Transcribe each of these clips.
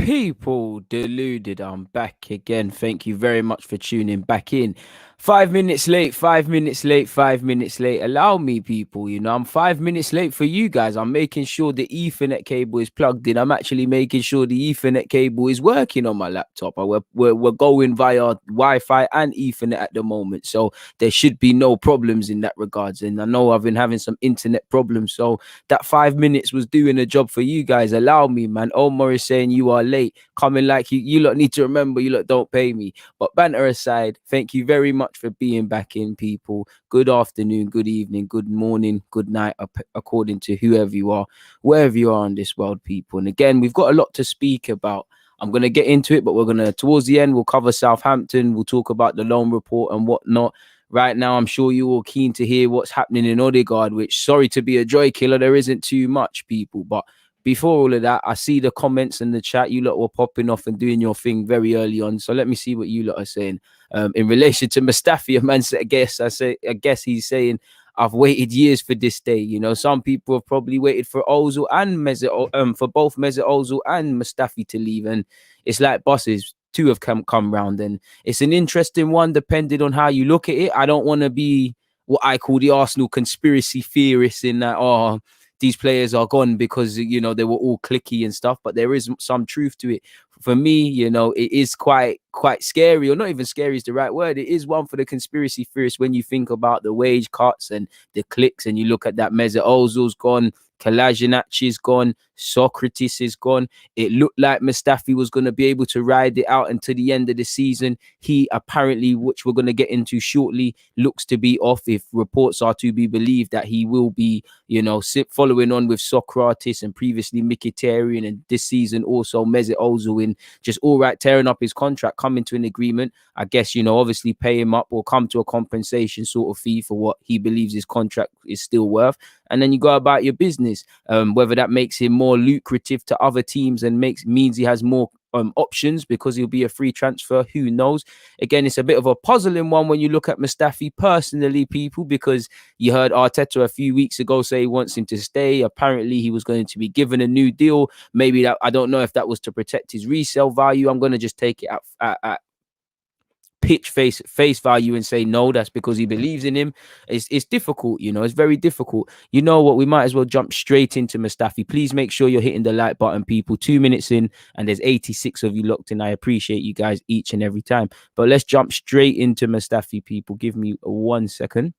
People deluded. I'm back again. Thank you very much for tuning back in. 5 minutes late, 5 minutes late, 5 minutes late. Allow me, people. I'm 5 minutes late for you guys. I'm making sure the Ethernet cable is plugged in. I'm actually making sure the Ethernet cable is working on my laptop. We're going via Wi-Fi and Ethernet at the moment. So there should be no problems in that regards. And I know I've been having some internet problems. So that 5 minutes was doing a job for you guys. Allow me, man. Omar is saying you are late. Coming like you lot need to remember, you lot don't pay me. But banter aside, thank you very much for being back in, people. Good afternoon, good evening, good morning, good night, according to whoever you are, wherever you are in this world, people. And again, we've got a lot to speak about. I'm going to get into it, but we're going to, towards the end, we'll cover Southampton. We'll talk about the loan report and whatnot. Right now, I'm sure you're all keen to hear what's happening in Ødegaard, which, sorry to be a joy killer, there isn't too much, people. But before all of that, I see the comments in the chat. You lot were popping off and doing your thing very early on. So let me see what you lot are saying. In relation to Mustafi, a man said, I guess he's saying, I've waited years for this day. Some people have probably waited for Ozil and for both Mesut Ozil and Mustafi to leave. And it's like buses. Two have come round, and it's an interesting one depending on how you look at it. I don't want to be what I call the Arsenal conspiracy theorist in that, these players are gone because, they were all cliquey and stuff, but there is some truth to it. For me, it is quite scary, or not even scary is the right word. It is one for the conspiracy theorists when you think about the wage cuts and the clicks, and you look at that Mesut Ozil's gone, Kolasinac is gone, Socrates is gone. It looked like Mustafi was going to be able to ride it out until the end of the season. He apparently, which we're going to get into shortly, looks to be off, if reports are to be believed, that he will be, following on with Socrates and previously Mkhitaryan, and this season also Mesut Ozil, in just all right tearing up his contract, coming to an agreement. I guess, obviously pay him up or come to a compensation sort of fee for what he believes his contract is still worth. And then you go about your business. Whether that makes him more lucrative to other teams and means he has more options because he'll be a free transfer, who knows? Again, it's a bit of a puzzling one when you look at Mustafi personally, people, because you heard Arteta a few weeks ago say he wants him to stay. Apparently he was going to be given a new deal. Maybe that, I don't know if that was to protect his resale value. I'm going to just take it at pitch face value and say no, that's because he believes in him. It's difficult, it's very difficult. You know what, we might as well jump straight into Mustafi. Please make sure you're hitting the like button, people. 2 minutes in and there's 86 of you locked in. I appreciate you guys each and every time, but let's jump straight into Mustafi, people. Give me 1 second.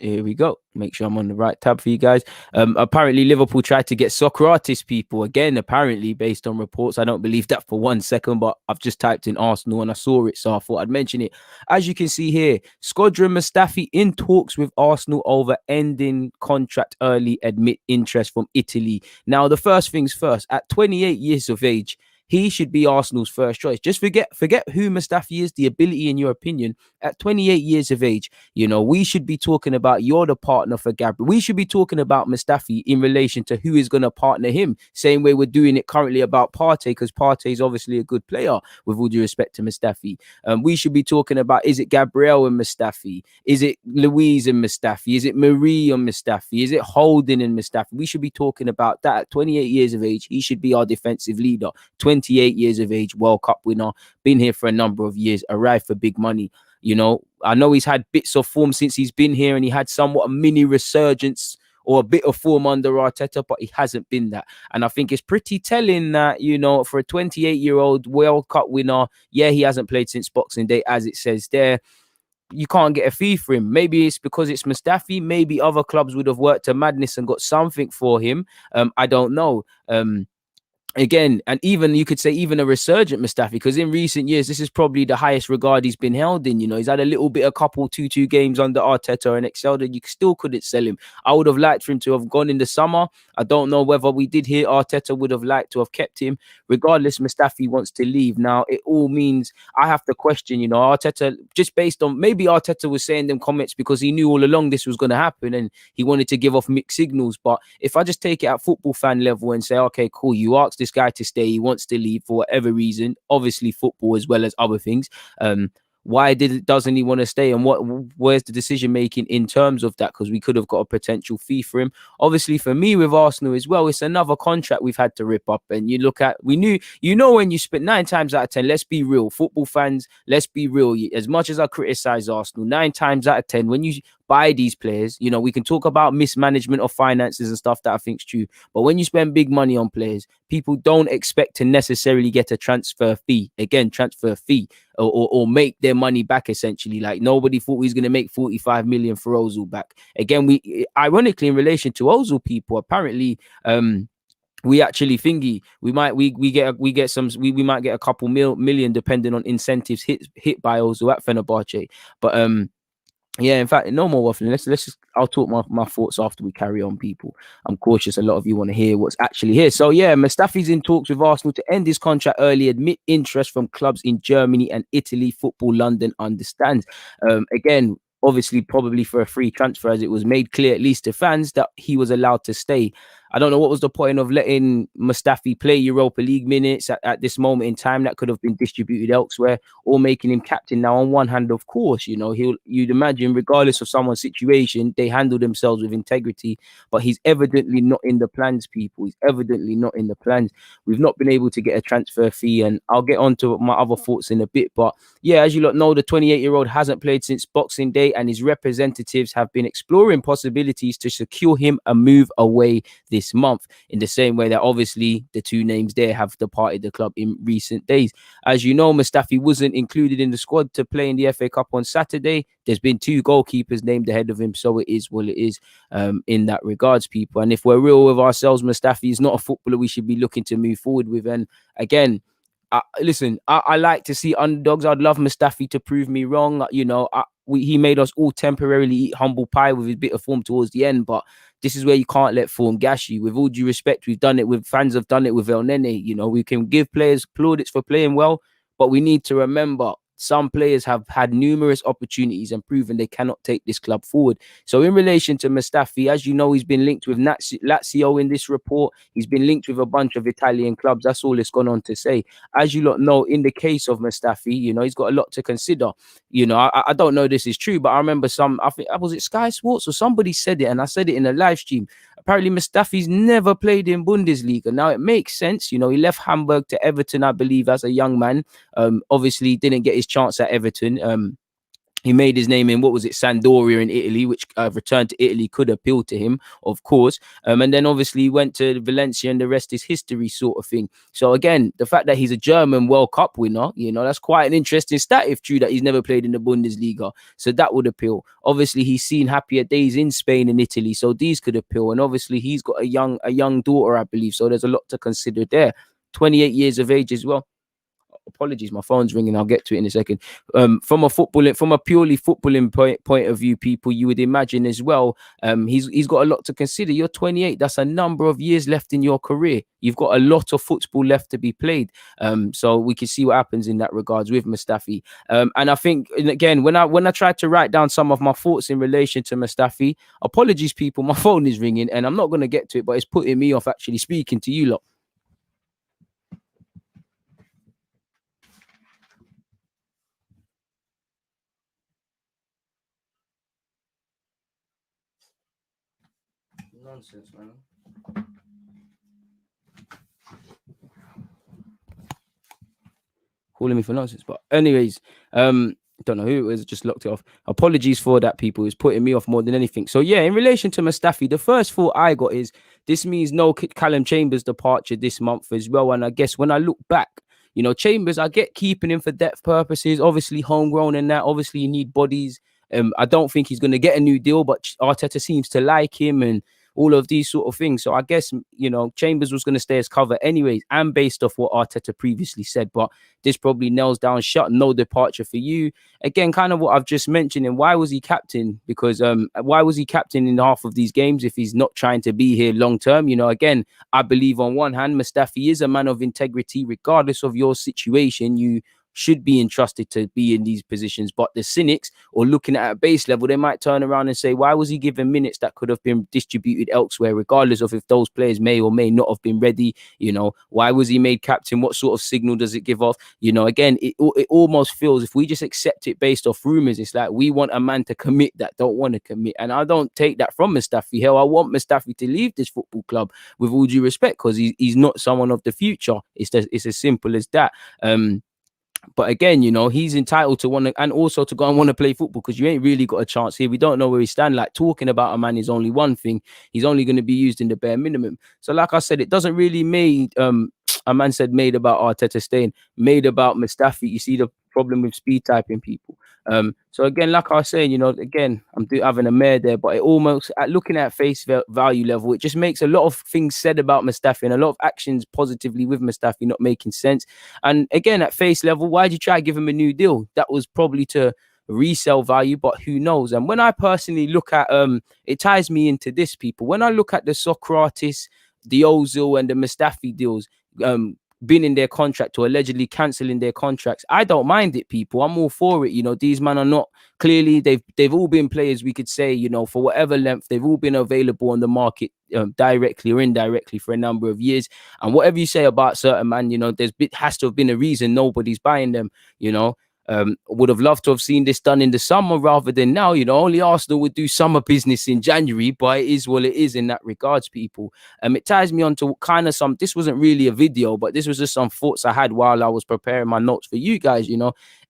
Here we go. Make sure I'm on the right tab for you guys. Apparently, Liverpool tried to get Socrates, people. Again, apparently, based on reports. I don't believe that for 1 second, but I've just typed in Arsenal and I saw it, so I thought I'd mention it. As you can see here, Squadron Mustafi in talks with Arsenal over ending contract early, admit interest from Italy. Now, the first things first, at 28 years of age, he should be Arsenal's first choice. Just forget who Mustafi is, the ability in your opinion. At 28 years of age, we should be talking about you're the partner for Gabriel. We should be talking about Mustafi in relation to who is going to partner him. Same way we're doing it currently about Partey, because Partey is obviously a good player, with all due respect to Mustafi. We should be talking about, is it Gabriel and Mustafi? Is it Louise and Mustafi? Is it Marie and Mustafi? Is it Holding and Mustafi? We should be talking about that. At 28 years of age, he should be our defensive leader. 28 years of age, World Cup winner, been here for a number of years, arrived for big money. I know he's had bits of form since he's been here, and he had somewhat a mini resurgence or a bit of form under Arteta, but he hasn't been that. And I think it's pretty telling that, for a 28-year-old World Cup winner, yeah, he hasn't played since Boxing Day, as it says there. You can't get a fee for him. Maybe it's because it's Mustafi. Maybe other clubs would have worked to madness and got something for him. I don't know. Again, and even you could say even a resurgent Mustafi, because in recent years, this is probably the highest regard he's been held in. He's had a little bit, a couple 2-2 games under Arteta and excelled, and you still couldn't sell him. I would have liked for him to have gone in the summer. I don't know whether we did hear Arteta would have liked to have kept him. Regardless, Mustafi wants to leave. Now, it all means I have to question, Arteta, just based on, maybe Arteta was saying them comments because he knew all along this was going to happen and he wanted to give off mixed signals. But if I just take it at football fan level and say, okay, cool, you asked this guy to stay, he wants to leave for whatever reason, obviously football as well as other things, Why doesn't he want to stay, and where's the decision making in terms of that? Because we could have got a potential fee for him. Obviously, for me with Arsenal as well, it's another contract we've had to rip up. And you look at, we knew, when you spent 9 times out of 10, let's be real, football fans, let's be real. As much as I criticize Arsenal, 9 times out of 10, when you buy these players, we can talk about mismanagement of finances and stuff that I think is true. But when you spend big money on players, people don't expect to necessarily get a transfer fee. Again, transfer fee. Or make their money back, essentially. Like, nobody thought we was going to make 45 million for Ozil back. Again, we ironically, in relation to Ozil, people apparently we actually thingy we might get a couple million depending on incentives hit by Ozil at Fenerbahce. But yeah, in fact, no more waffling. Let's just, I'll talk my thoughts after we carry on, people. I'm cautious a lot of you want to hear what's actually here. So yeah, Mustafi's in talks with Arsenal to end his contract early, admit interest from clubs in Germany and Italy. Football London understands. Again, obviously probably for a free transfer, as it was made clear, at least to fans, that he was allowed to stay. I don't know what was the point of letting Mustafi play Europa League minutes at this moment in time. That could have been distributed elsewhere, or making him captain. Now, on one hand, of course, you'd imagine, regardless of someone's situation, they handle themselves with integrity. But he's evidently not in the plans, people. He's evidently not in the plans. We've not been able to get a transfer fee, and I'll get on to my other thoughts in a bit. But yeah, as you lot know, the 28-year-old hasn't played since Boxing Day, and his representatives have been exploring possibilities to secure him a move away this month, in the same way that obviously the two names there have departed the club in recent days. As you know, Mustafi wasn't included in the squad to play in the FA Cup on Saturday. There's been 2 goalkeepers named ahead of him, so it is what it is in that regards, people. And if we're real with ourselves, Mustafi is not a footballer we should be looking to move forward with. And again, listen, I like to see underdogs. I'd love Mustafi to prove me wrong. He made us all temporarily eat humble pie with his bit of form towards the end, but this is where you can't let form gash you. With all due respect, we've done it with fans, have done it with El Nene. We can give players plaudits for playing well, but we need to remember some players have had numerous opportunities and proven they cannot take this club forward. So in relation to Mustafi, as you know, he's been linked with Lazio in this report. He's been linked with a bunch of Italian clubs. That's all it's gone on to say. As you lot know, in the case of Mustafi, he's got a lot to consider. I don't know this is true, but I remember I think, was it Sky Sports or somebody said it, and I said it in a live stream. Apparently, Mustafi's never played in Bundesliga. Now, it makes sense. He left Hamburg to Everton, I believe, as a young man. Obviously, didn't get his chance at Everton. He made his name in, Sampdoria in Italy, which return to Italy could appeal to him, of course. And then obviously he went to Valencia, and the rest is history, sort of thing. So again, the fact that he's a German World Cup winner, that's quite an interesting stat, if true, that he's never played in the Bundesliga. So that would appeal. Obviously, he's seen happier days in Spain and Italy, so these could appeal. And obviously, he's got a young daughter, I believe. So there's a lot to consider there. 28 years of age as well. Apologies, my phone's ringing. I'll get to it in a second. From a purely footballing point of view, people, you would imagine as well. He's got a lot to consider. You're 28. That's a number of years left in your career. You've got a lot of football left to be played. So we can see what happens in that regards with Mustafi. And I think, again, when I tried to write down some of my thoughts in relation to Mustafi, apologies, people, my phone is ringing, and I'm not going to get to it, but it's putting me off actually speaking to you lot. Nonsense, man. Calling me for nonsense. But anyways, don't know who it was, just locked it off. Apologies for that, people. It's putting me off more than anything. So yeah, in relation to Mustafi, the first thought I got is this means no Callum Chambers departure this month as well. And I guess when I look back, Chambers, I get keeping him for depth purposes, obviously homegrown and that. Obviously, you need bodies. I don't think he's going to get a new deal, but Arteta seems to like him and all of these sort of things. So I guess, Chambers was going to stay as cover anyways, and based off what Arteta previously said. But this probably nails down shut, no departure for you. Again, kind of what I've just mentioned. And why was he captain? Because why was he captain in half of these games if he's not trying to be here long term? Again, I believe on one hand, Mustafi is a man of integrity. Regardless of your situation, you should be entrusted to be in these positions. But the cynics, or looking at a base level, they might turn around and say, why was he given minutes that could have been distributed elsewhere, regardless of if those players may or may not have been ready? Why was he made captain? What sort of signal does it give off? Again, it almost feels, if we just accept it based off rumors, it's like we want a man to commit that don't want to commit. And I don't take that from Mustafi. Hell, I want Mustafi to leave this football club, with all due respect, because he's not someone of the future. It's as simple as that. But again, he's entitled to want to, and also to go and want to play football, because you ain't really got a chance here. We don't know where he stand. Like, talking about a man is only one thing. He's only going to be used in the bare minimum. So like I said, it doesn't really made a man said made about Arteta staying, made about Mustafi. You see the problem with speed typing people. So again, like I was saying, again, I'm having a mare there, but it almost, looking at face value level, it just makes a lot of things said about Mustafi and a lot of actions positively with Mustafi not making sense. And again, at face level, why'd you try to give him a new deal? That was probably to resell value, but who knows? And when I personally look at, it ties me into this, people. When I look at the Socrates, the Ozil and the Mustafi deals, been in their contract or allegedly cancelling their contracts, I don't mind it, people. I'm all for it. These men are not, clearly they've all been players, we could say, for whatever length, they've all been available on the market, directly or indirectly, for a number of years. And whatever you say about certain man, has to have been a reason nobody's buying them. Would have loved to have seen this done in the summer rather than now. Only Arsenal would do summer business in January, but it is what it is in that regards, people. It ties me on to kind of this wasn't really a video, but this was just some thoughts I had while I was preparing my notes for you guys.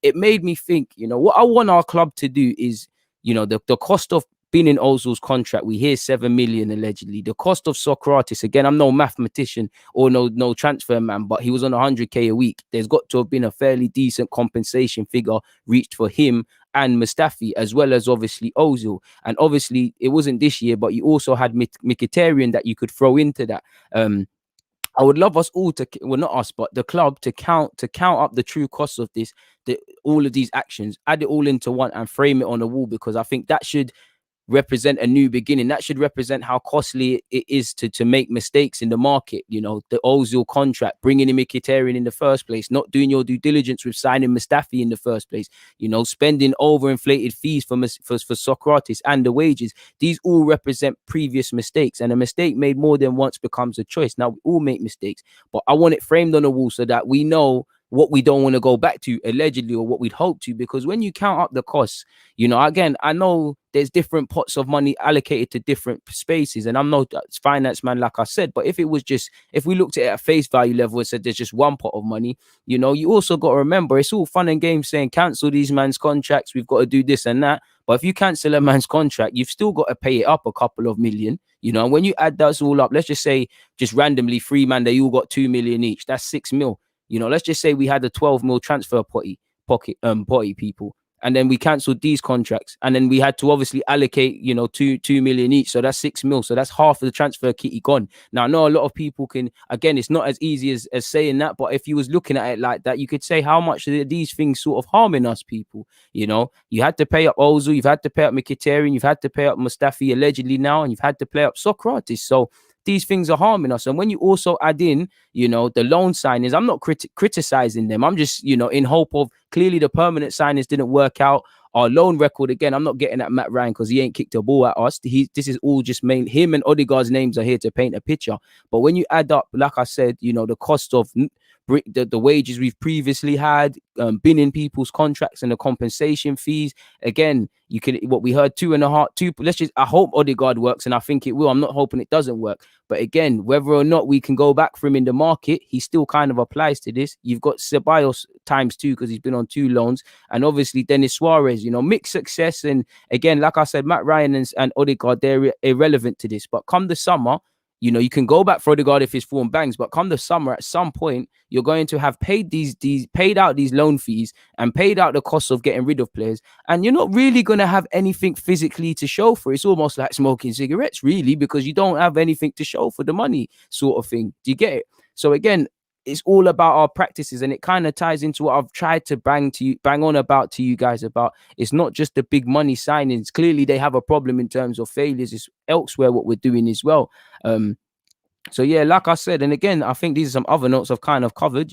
It made me think, what I want our club to do is, the cost of being in Ozil's contract, we hear 7 million allegedly. The cost of Socrates, again, I'm no mathematician or no transfer man, but he was on 100k a week. There's got to have been a fairly decent compensation figure reached for him and Mustafi, as well as obviously Ozil. And obviously it wasn't this year, but you also had Mkhitaryan that you could throw into that. I would love us all to, well, not us, but the club to count up the true costs of this, all of these actions, add it all into one and frame it on the wall, because I think that should represent a new beginning. That should represent how costly it is to make mistakes in the market. The Ozil contract, bringing in Mkhitaryan in the first place, not doing your due diligence with signing Mustafi in the first place, spending overinflated fees for Socrates and the wages. These all represent previous mistakes, and a mistake made more than once becomes a choice. Now, we all make mistakes, but I want it framed on the wall so that we know what we don't want to go back to, allegedly, or what we'd hope to. Because when you count up the costs, again, I know there's different pots of money allocated to different spaces, and I'm no finance man, like I said, but if we looked at it at face value level and said there's just one pot of money, you also got to remember, it's all fun and games saying cancel these man's contracts, we've got to do this and that, but if you cancel a man's contract, you've still got to pay it up a couple of million. And when you add those all up, let's just say, just randomly, 3 man, they all got 2 million each, that's 6 mil. Let's just say we had a 12 mil transfer potty, people, and then we cancelled these contracts, and then we had to obviously allocate, 2 million each, so that's 6 mil, so that's half of the transfer kitty gone. Now, I know a lot of people can, again, it's not as easy as saying that, but if you was looking at it like that, you could say, how much are these things sort of harming us, people? You had to pay up Ozil, you've had to pay up Mkhitaryan, you've had to pay up Mustafi allegedly now, and you've had to pay up Socrates. So these things are harming us. And when you also add in, the loan signings, I'm not criticizing them. I'm just, in hope of, clearly the permanent signings didn't work out. Our loan record, again, I'm not getting at Matt Ryan because he ain't kicked a ball at us. This is all just him and Ødegaard's names are here to paint a picture. But when you add up, like I said, the cost of the wages we've previously had, been in people's contracts and the compensation fees, again, what we heard, 2.5. I hope Ødegaard works, and I think it will. I'm not hoping it doesn't work. But again, whether or not we can go back for him in the market, he still kind of applies to this. You've got Ceballos ×2 because he's been on 2 loans, and obviously Denis Suarez, mixed success. And again, like I said, Matt Ryan and Ødegaard, they're irrelevant to this. But come the summer, you can go back for Ødegaard if his form bangs, but come the summer, at some point, you're going to have paid out these loan fees and paid out the cost of getting rid of players, and you're not really going to have anything physically to show for it. It's almost like smoking cigarettes, really, because you don't have anything to show for the money, sort of thing. Do you get it? So again, it's all about our practices, and it kind of ties into what I've tried to bang on about to you guys about. It's not just the big money signings. Clearly they have a problem in terms of failures. It's elsewhere what we're doing as well. So yeah, like I said, and again, I think these are some other notes I've kind of covered.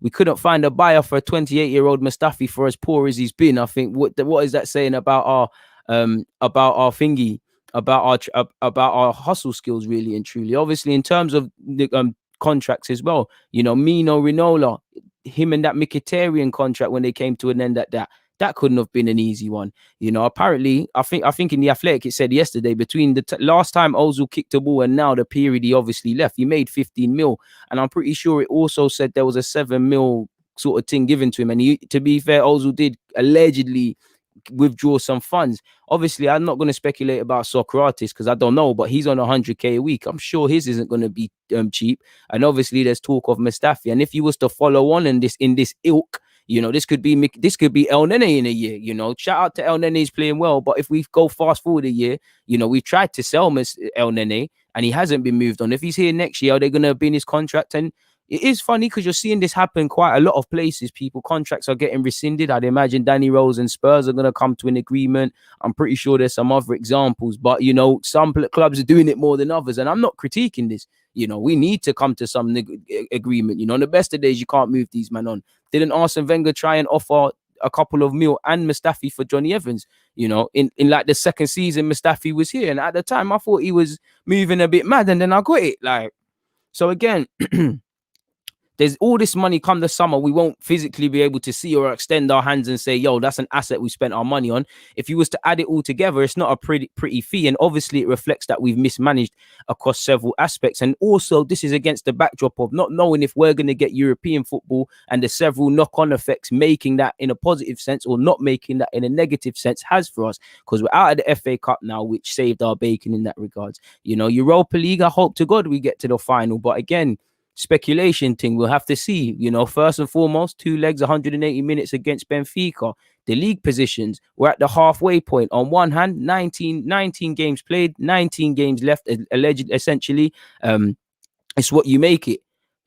We couldn't find a buyer for a 28-year-old Mustafi for as poor as he's been. I think what is that saying about our thingy, about our hustle skills, really and truly. Obviously, in terms of the contracts as well, Mino Rinola, him and that Mkhitaryan contract when they came to an end at that couldn't have been an easy one. Apparently, I think in the Athletic it said yesterday between the last time Ozil kicked a ball and now the period he obviously left, he made 15 mil, and I'm pretty sure it also said there was a 7 mil sort of thing given to him. And to be fair, Ozil did allegedly withdraw some funds. Obviously, I'm not going to speculate about Socrates because I don't know, but he's on 100k a week. I'm sure his isn't going to be cheap. And obviously, there's talk of Mustafi. And if he was to follow on in this ilk, this could be El Nene in a year. Shout out to El Nene, he's playing well. But if we go fast forward a year, we've tried to sell El Nene and he hasn't been moved on. If he's here next year, are they going to be in his contract? And it is funny because you're seeing this happen quite a lot of places. People contracts are getting rescinded. I'd imagine Danny Rose and Spurs are going to come to an agreement. I'm pretty sure there's some other examples, but some clubs are doing it more than others, and I'm not critiquing this. We need to come to some agreement. On the best of days, you can't move these men on. Didn't Arsene Wenger try and offer a couple of mil and Mustafi for Johnny Evans? In like the second season, Mustafi was here, and at the time, I thought he was moving a bit mad, and then I got it. So again. There's all this money come the summer, we won't physically be able to see or extend our hands and say, yo, that's an asset we spent our money on. If you was to add it all together, it's not a pretty fee. And obviously it reflects that we've mismanaged across several aspects. And also this is against the backdrop of not knowing if we're going to get European football and the several knock-on effects making that in a positive sense or not making that in a negative sense has for us. Because we're out of the FA Cup now, which saved our bacon in that regards. Europa League, I hope to God we get to the final. But again, speculation thing, we'll have to see. First and foremost, 2 legs, 180 minutes against Benfica. The league positions, we're at the halfway point. On one hand, 19 games played, 19 games left, essentially. It's what you make it.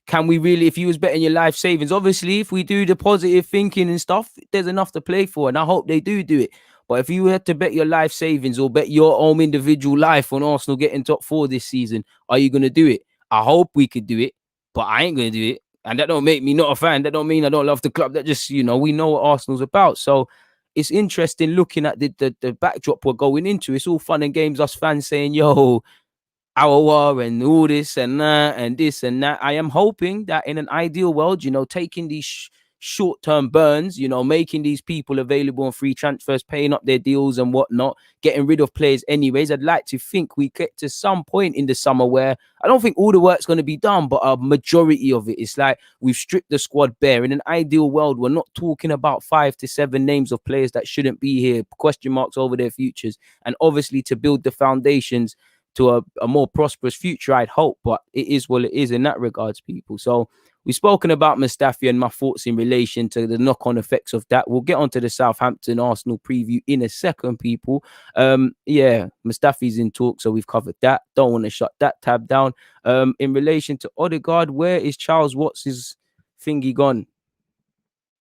Can we really, if you was betting your life savings, obviously, if we do the positive thinking and stuff, there's enough to play for, and I hope they do it. But if you had to bet your life savings or bet your own individual life on Arsenal getting top 4 this season, are you going to do it? I hope we could do it, but I ain't going to do it. And that don't make me not a fan. That don't mean I don't love the club. That just, we know what Arsenal's about. So it's interesting looking at the backdrop we're going into. It's all fun and games, us fans saying, yo, our war and all this and that and this and that. I am hoping that in an ideal world, taking these short-term burns, making these people available on free transfers, paying up their deals and whatnot, getting rid of players anyways. I'd like to think we get to some point in the summer where I don't think all the work's going to be done, but a majority of it. It's like we've stripped the squad bare. In an ideal world, we're not talking about 5 to 7 names of players that shouldn't be here, question marks over their futures. And obviously to build the foundations to a more prosperous future, I'd hope, but it is what it is in that regards, people. So we've spoken about Mustafi and my thoughts in relation to the knock-on effects of that. We'll get onto the Southampton Arsenal preview in a second, people. Mustafi's in talk, so we've covered that. Don't want to shut that tab down. In relation to Ødegaard, where is Charles Watts' thingy gone?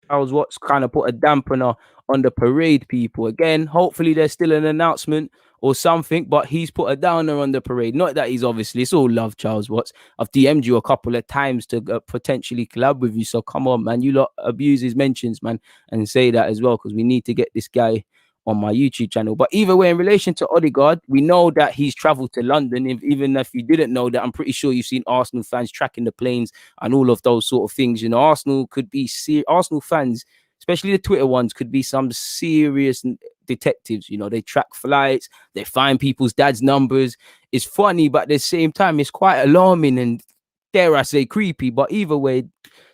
Charles Watts kind of put a dampener on the parade, people. Again, hopefully there's still an announcement or something, but he's put a downer on the parade. Not that he's obviously, it's all love, Charles Watts. I've DM'd you a couple of times to potentially collab with you, so come on, man. You lot abuse his mentions, man, and say that as well, because we need to get this guy on my YouTube channel. But either way, in relation to Ødegaard, we know that he's traveled to London. Even if you didn't know that, I'm pretty sure you've seen Arsenal fans tracking the planes and all of those sort of things. Arsenal could be Arsenal fans, especially the Twitter ones, could be some serious detectives. They track flights, they find people's dad's numbers. It's funny, but at the same time, it's quite alarming and, dare I say, creepy. But either way,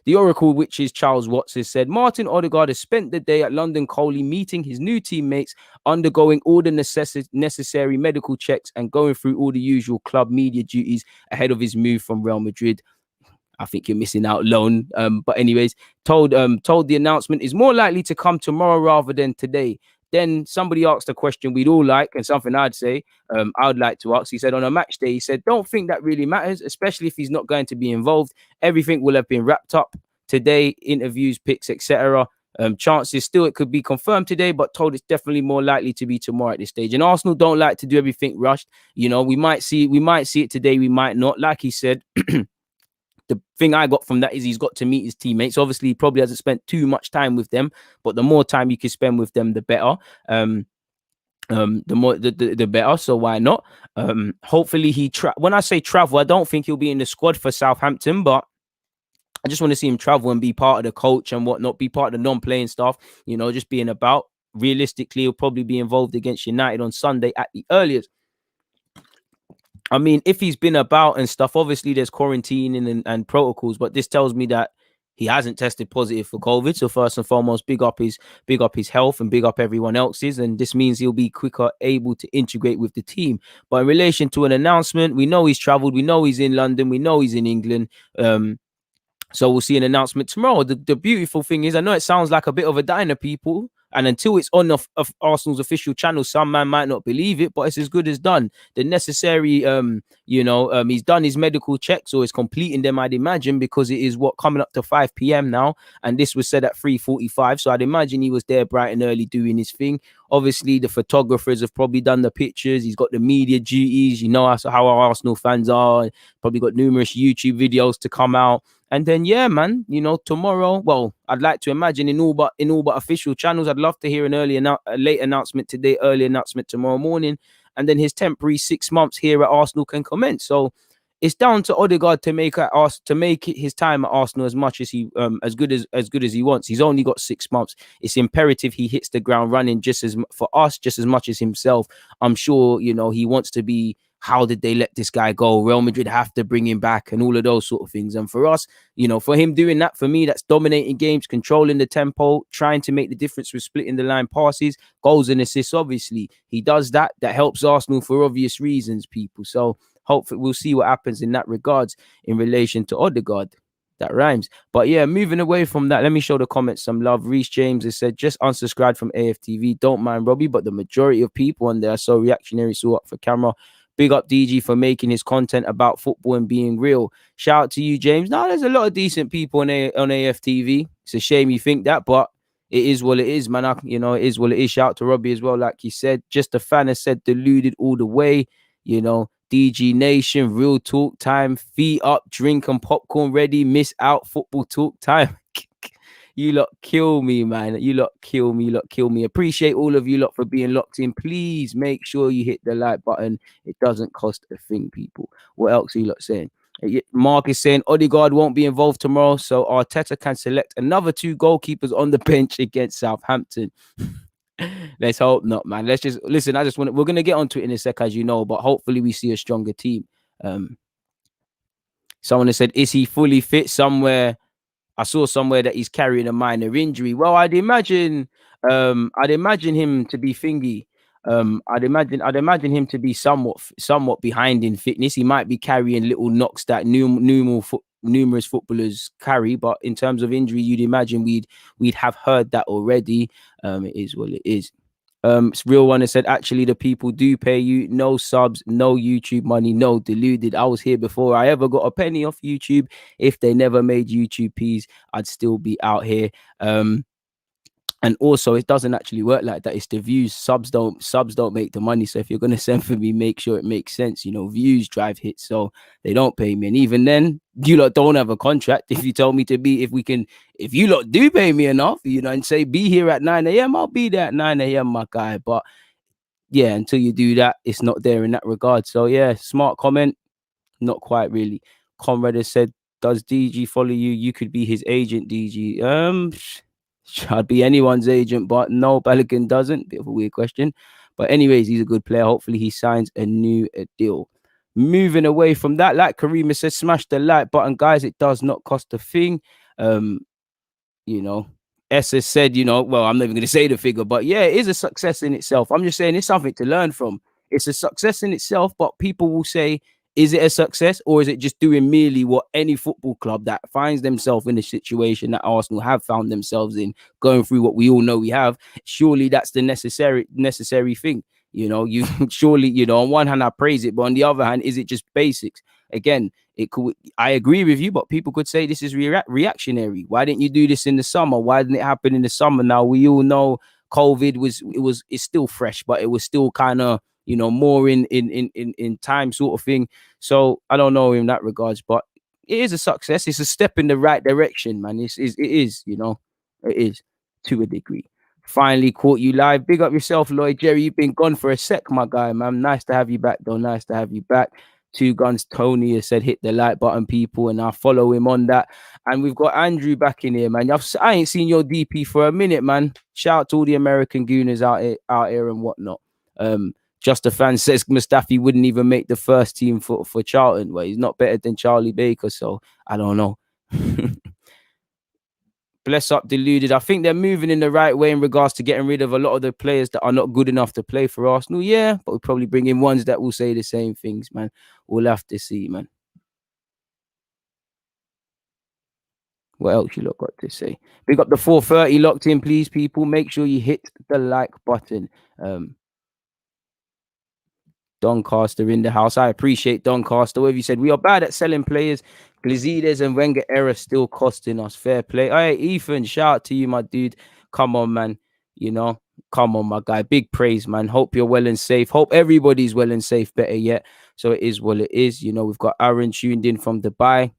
the Oracle, which is Charles Watts, has said Martin Ødegaard has spent the day at London Coley meeting his new teammates, undergoing all the necessary medical checks and going through all the usual club media duties ahead of his move from Real Madrid. I think you're missing out loan. But anyways, told the announcement is more likely to come tomorrow rather than today. Then somebody asked a question we'd all like, and something I'd say, I'd like to ask. He said on a match day, he said, don't think that really matters, especially if he's not going to be involved. Everything will have been wrapped up today, interviews, picks, etc. Chances still it could be confirmed today, but told it's definitely more likely to be tomorrow at this stage. And Arsenal don't like to do everything rushed. You know, we might see it today, we might not. Like he said, the thing I got from that is he's got to meet his teammates. Obviously, he probably hasn't spent too much time with them, but the more time you can spend with them, the better. The better. So why not? Hopefully when I say travel, I don't think he'll be in the squad for Southampton, but I just want to see him travel and be part of the coach and whatnot, be part of the non-playing staff, you know, just being about. Realistically, he'll probably be involved against United on Sunday at the earliest. I mean, if he's been about and stuff, obviously there's quarantine and protocols, but this tells me that he hasn't tested positive for COVID. So first and foremost, big up his health and big up everyone else's. And this means he'll be quicker able to integrate with the team. But in relation to an announcement, we know he's traveled. We know he's in London. We know he's in England. So we'll see an announcement tomorrow. The beautiful thing is, I know it sounds like a bit of a diner, people, and until it's on of Arsenal's official channel, some man might not believe it, but it's as good as done. The necessary, he's done his medical checks or is completing them, I'd imagine, because it is coming up to 5 p.m. now, and this was said at 3:45. So I'd imagine he was there bright and early doing his thing. Obviously, the photographers have probably done the pictures. He's got the media duties. You know how our Arsenal fans are. Probably got numerous YouTube videos to come out. And then, yeah, man, you know, tomorrow, well, I'd like to imagine in all but official channels, I'd love to hear a late announcement today, early announcement tomorrow morning. And then his temporary 6 months here at Arsenal can commence. So it's down to Ødegaard to make it his time at Arsenal as much as he as good as he wants. He's only got 6 months. It's imperative he hits the ground running just as much as himself. I'm sure, you know, he wants to be. How did they let this guy go? Real Madrid have to bring him back and all of those sort of things. And for us, you know, for him doing that, for me, that's dominating games, controlling the tempo, trying to make the difference with splitting the line passes, goals and assists. Obviously, he does that. That helps Arsenal for obvious reasons, people. So hopefully we'll see what happens in that regards in relation to Ødegaard. That rhymes. But yeah, moving away from that, let me show the comments some love. Reece James has said, just unsubscribed from AFTV. Don't mind Robbie, but the majority of people on there are so reactionary, so up for camera. Big up DG for making his content about football and being real. Shout out to you, James. Now, there's a lot of decent people on AFTV. It's a shame you think that, but it is what it is, man. It is what it is. Shout out to Robbie as well, like he said. Just a fan has said, deluded all the way. You know, DG Nation, real talk time. Feet up, drink and popcorn ready. Miss out football talk time. You lot kill me, man. You lot kill me. Appreciate all of you lot for being locked in. Please make sure you hit the like button. It doesn't cost a thing, people. What else are you lot saying? Mark is saying Ødegaard won't be involved tomorrow, so Arteta can select another 2 goalkeepers on the bench against Southampton. Let's hope not, man. Let's just listen. We're gonna get onto it in a sec, as you know, but hopefully we see a stronger team. Someone has said, is he fully fit? I saw somewhere that he's carrying a minor injury. Well, I'd imagine him to be thingy. I'd imagine him to be somewhat behind in fitness. He might be carrying little knocks that numerous footballers carry, but in terms of injury, you'd imagine we'd have heard that already. It is what it is. Real one has said, actually, the people do pay you. No subs, no YouTube money, no deluded. I was here before I ever got a penny off YouTube. If they never made YouTube peas, I'd still be out here. And also, it doesn't actually work like that. It's the views. Subs don't make the money. So if you're gonna send for me, make sure it makes sense. You know, views drive hits, so they don't pay me. And even then, you lot don't have a contract. If you told me to be, if you lot do pay me enough, you know, and say be here at 9 a.m., I'll be there at 9 a.m., my guy. But yeah, until you do that, it's not there in that regard. So yeah, smart comment. Not quite really. Conrad has said, does DG follow you? You could be his agent, DG. I'd be anyone's agent, but no, Balogun doesn't. Bit of a weird question. But anyways, he's a good player. Hopefully he signs a new deal. Moving away from that, like Karima says, smash the like button, guys. It does not cost a thing. You know, Essa said, you know, well, I'm not even going to say the figure, but yeah, it is a success in itself. I'm just saying it's something to learn from. It's a success in itself, but people will say, is it a success, or is it just doing merely what any football club that finds themselves in a situation that Arsenal have found themselves in, going through what we all know we have? Surely that's the necessary thing. You know, you surely, you know, on one hand, I praise it, but on the other hand, is it just basics? Again, it could. I agree with you, but people could say this is reactionary. Why didn't you do this in the summer? Why didn't it happen in the summer? Now we all know COVID it's still fresh, but it was still kind of more in time sort of thing. So I don't know in that regards, but it is a success. It's a step in the right direction, man. It is, it is to a degree. Finally caught you live. Big up yourself, Lloyd Jerry. You've been gone for a sec, my guy, man. Nice to have you back, though. Nice to have you back. Two Guns Tony has said hit the like button, people, and I'll follow him on that. And we've got Andrew back in here, man. I ain't seen your DP for a minute, man. Shout out to all the American gooners out here and whatnot. Just a fan says Mustafi wouldn't even make the first team for Charlton. Well, he's not better than Charlie Baker, so I don't know. Bless up, Deluded. I think they're moving in the right way in regards to getting rid of a lot of the players that are not good enough to play for Arsenal. Yeah, but we'll probably bring in ones that will say the same things, man. We'll have to see, man. What else you lot got to say? Big up the 4:30 locked in, please, people. Make sure you hit the like button. Doncaster in the house. I appreciate Doncaster. What have you said? We are bad at selling players. Glazides and Wenger era still costing us. Fair play. All right, Ethan, shout out to you, my dude. Come on, man. Come on, my guy. Big praise, man. Hope you're well and safe. Hope everybody's well and safe, better yet. So it is what it is. We've got Aaron tuned in from Dubai.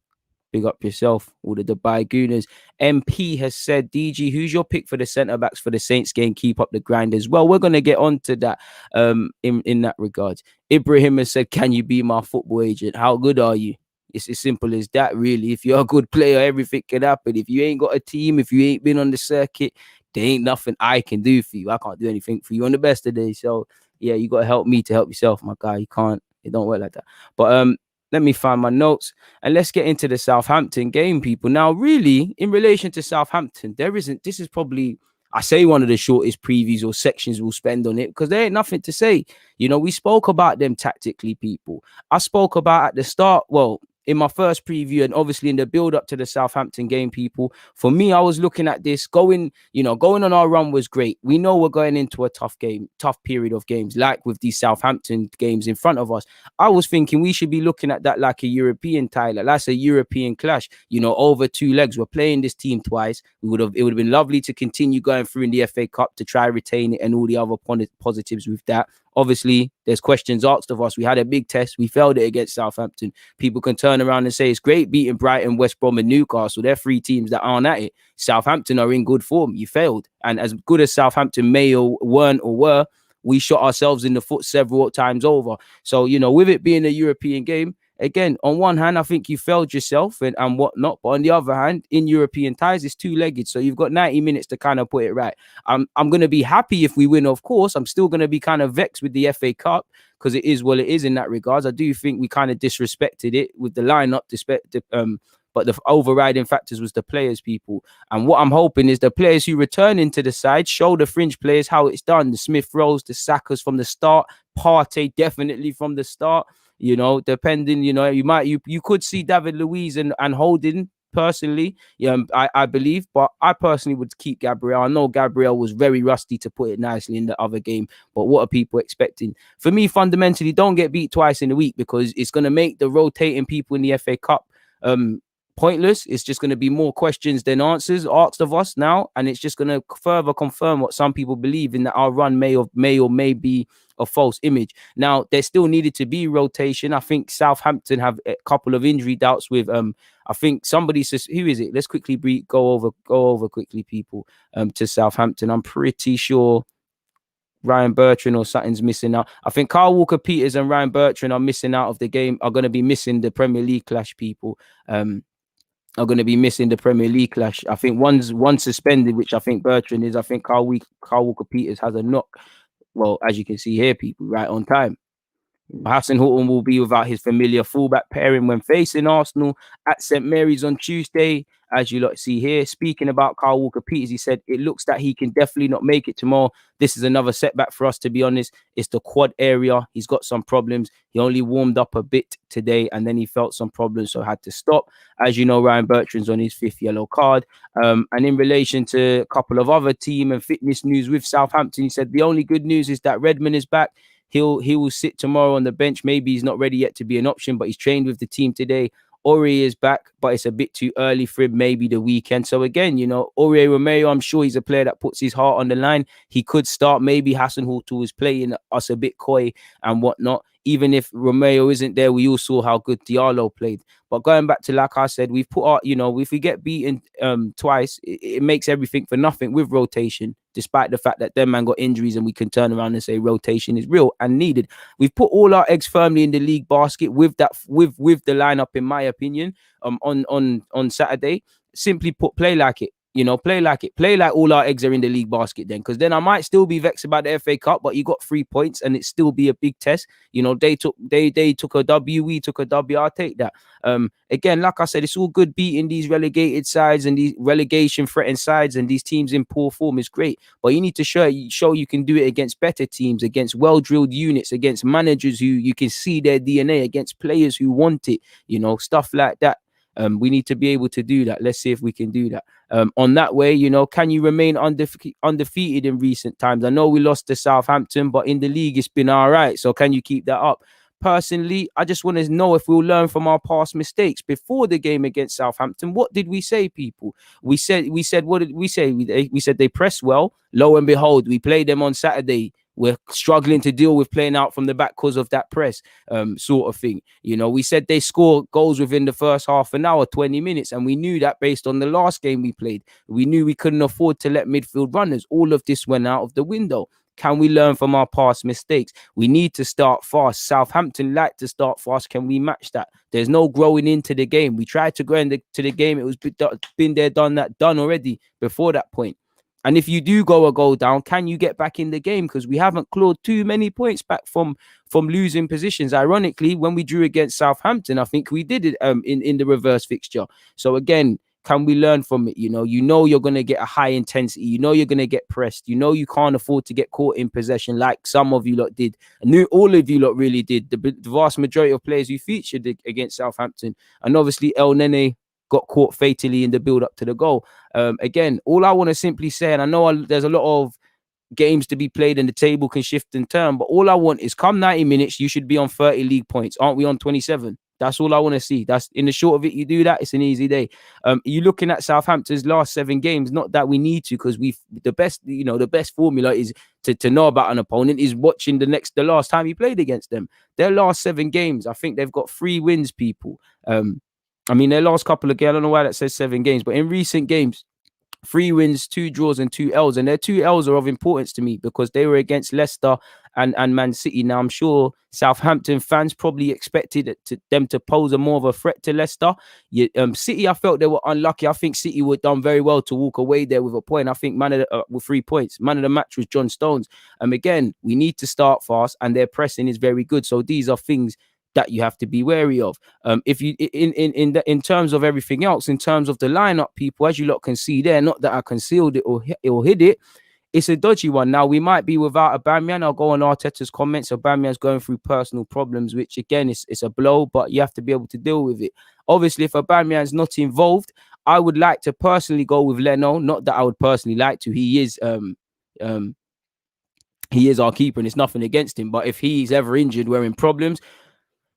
Big up yourself, all the Dubai Gooners. MP has said, DG, who's your pick for the centre-backs for the Saints game? Keep up the grind as well. We're going to get on to that in that regard. Ibrahim has said, can you be my football agent? How good are you? It's as simple as that, really. If you're a good player, everything can happen. If you ain't got a team, if you ain't been on the circuit, there ain't nothing I can do for you. I can't do anything for you on the best of days. So, yeah, you got to help me to help yourself, my guy. You can't. It don't work like that. But let me find my notes and let's get into the Southampton game, people. Now, really, in relation to Southampton, this is probably, I say, one of the shortest previews or sections we'll spend on it because there ain't nothing to say. We spoke about them tactically, people. I spoke about at the start, in my first preview and obviously in the build up to the Southampton game, people. For me, I was looking at this going on our run was great. We know we're going into a tough period of games, like with these Southampton games in front of us. I was thinking we should be looking at that like a European tie, like that's a European clash, over 2 legs. We're playing this team twice. It would have been lovely to continue going through in the FA Cup to try retain it and all the other positives with that. Obviously, there's questions asked of us. We had a big test. We failed it against Southampton. People can turn around and say it's great beating Brighton, West Brom and Newcastle. They're 3 teams that aren't at it. Southampton are in good form. You failed. And as good as Southampton may or weren't or were, we shot ourselves in the foot several times over. So, with it being a European game, again, on one hand, I think you failed yourself and whatnot. But on the other hand, in European ties, it's 2-legged. So you've got 90 minutes to kind of put it right. I'm going to be happy if we win, of course. I'm still going to be kind of vexed with the FA Cup because it is what it is in that regards. I do think we kind of disrespected it with the lineup, but the overriding factors was the players, people. And what I'm hoping is the players who return into the side show the fringe players how it's done. The Smith Rowes, the Sackers from the start, Partey definitely from the start. Depending, you could see David Luiz and Holding personally, I believe, but I personally would keep Gabriel. I know Gabriel was very rusty, to put it nicely, in the other game, but what are people expecting? For me, fundamentally, don't get beat twice in a week because it's going to make the rotating people in the FA Cup pointless. It's just going to be more questions than answers asked of us now, and it's just going to further confirm what some people believe in, that our run may be a false image. Now, there still needed to be rotation. I think Southampton have a couple of injury doubts with I think somebody says, who is it? Let's quickly go over quickly, people, to Southampton. I'm pretty sure Ryan Bertrand or something's missing out. I think Kyle Walker-Peters and Ryan Bertrand are missing out of the game, are going to be missing the Premier League clash, people. Are going to be missing the Premier League clash. I think one's suspended, which I think Bertrand is. I think Kyle Walker-Peters has a knock. Well, as you can see here, people, right on time. Hassan Houghton will be without his familiar fullback pairing when facing Arsenal at St Mary's on Tuesday. As you lot see here, speaking about Kyle Walker-Peters, he said, it looks that he can definitely not make it tomorrow. This is another setback for us, to be honest. It's the quad area. He's got some problems. He only warmed up a bit today and then he felt some problems, so had to stop. As you know, Ryan Bertrand's on his 5th yellow card. And in relation to a couple of other team and fitness news with Southampton, he said, the only good news is that Redmond is back. He will sit tomorrow on the bench. Maybe he's not ready yet to be an option, but he's trained with the team today. Aurier is back, but it's a bit too early for him, maybe the weekend. So again, Aurier Romeo, I'm sure he's a player that puts his heart on the line. He could start. Maybe Hasenhuttl is playing us a bit coy and whatnot. Even if Romeo isn't there, we all saw how good Diallo played. But going back to, like I said, we've put our, if we get beaten twice, it makes everything for nothing with rotation, despite the fact that them man got injuries, and we can turn around and say rotation is real and needed. We've put all our eggs firmly in the league basket with that, with the lineup, in my opinion, on Saturday. Simply put, play like it. Play like it. Play like all our eggs are in the league basket then, because then I might still be vexed about the FA Cup, but you got 3 points and it still be a big test. They took a W, we took a W. I'll take that. Again, like I said, it's all good beating these relegated sides and these relegation threatened sides and these teams in poor form is great, but you need to show you can do it against better teams, against well-drilled units, against managers who you can see their DNA, against players who want it, stuff like that. We need to be able to do that. Let's see if we can do that. On that way, can you remain undefeated in recent times? I know we lost to Southampton, but in the league, it's been all right. So can you keep that up? Personally, I just want to know if we'll learn from our past mistakes. Before the game against Southampton, what did we say, people? We said, what did we say? We said they press well. Lo and behold, we played them on Saturday. We're struggling to deal with playing out from the back because of that press sort of thing. We said they score goals within the first half an hour, 20 minutes. And we knew that based on the last game we played. We knew we couldn't afford to let midfield runners. All of this went out of the window. Can we learn from our past mistakes? We need to start fast. Southampton like to start fast. Can we match that? There's no growing into the game. We tried to go into the game. It was been there, done already before that point. And if you do go a goal down, can you get back in the game? Because we haven't clawed too many points back from losing positions. Ironically, when we drew against Southampton, I think we did it in the reverse fixture. So again, can we learn from it? You're going to get a high intensity. You're going to get pressed. You can't afford to get caught in possession like some of you lot did. I knew all of you lot really did. The vast majority of players who featured against Southampton. And obviously El Nene got caught fatally in the build-up to the goal. Again, all I want to simply say, and I know there's a lot of games to be played and the table can shift and turn, but all I want is come 90 minutes, you should be on 30 league points. Aren't we on 27? That's all I want to see. That's in the short of it. You do that, it's an easy day. You're looking at Southampton's last 7 games. Not that we need to, because the best formula is to know about an opponent is watching the last time you played against them. Their last 7 games, I think they've got 3 wins, people. Their last couple of games, I don't know why that says 7 games, but in recent games, 3 wins, 2 draws, and 2 L's. And their 2 L's are of importance to me because they were against Leicester and Man City. Now, I'm sure Southampton fans probably expected them to pose more of a threat to Leicester. City, I felt they were unlucky. I think City were done very well to walk away there with a point. I think with 3 points. Man of the match was John Stones. Again, we need to start fast, and their pressing is very good. So these are things that you have to be wary of. If you in terms of everything else, in terms of the lineup, people, as you lot can see there, not that I concealed it or hid it, it's a dodgy one. Now, we might be without Aubameyang. I'll go on Arteta's comments. Aubameyang's going through personal problems, which again it's a blow, but you have to be able to deal with it. Obviously, if Aubameyang's not involved, I would like to personally go with Leno. Not that I would personally like to. He is our keeper, and it's nothing against him. But if he's ever injured, we're in problems.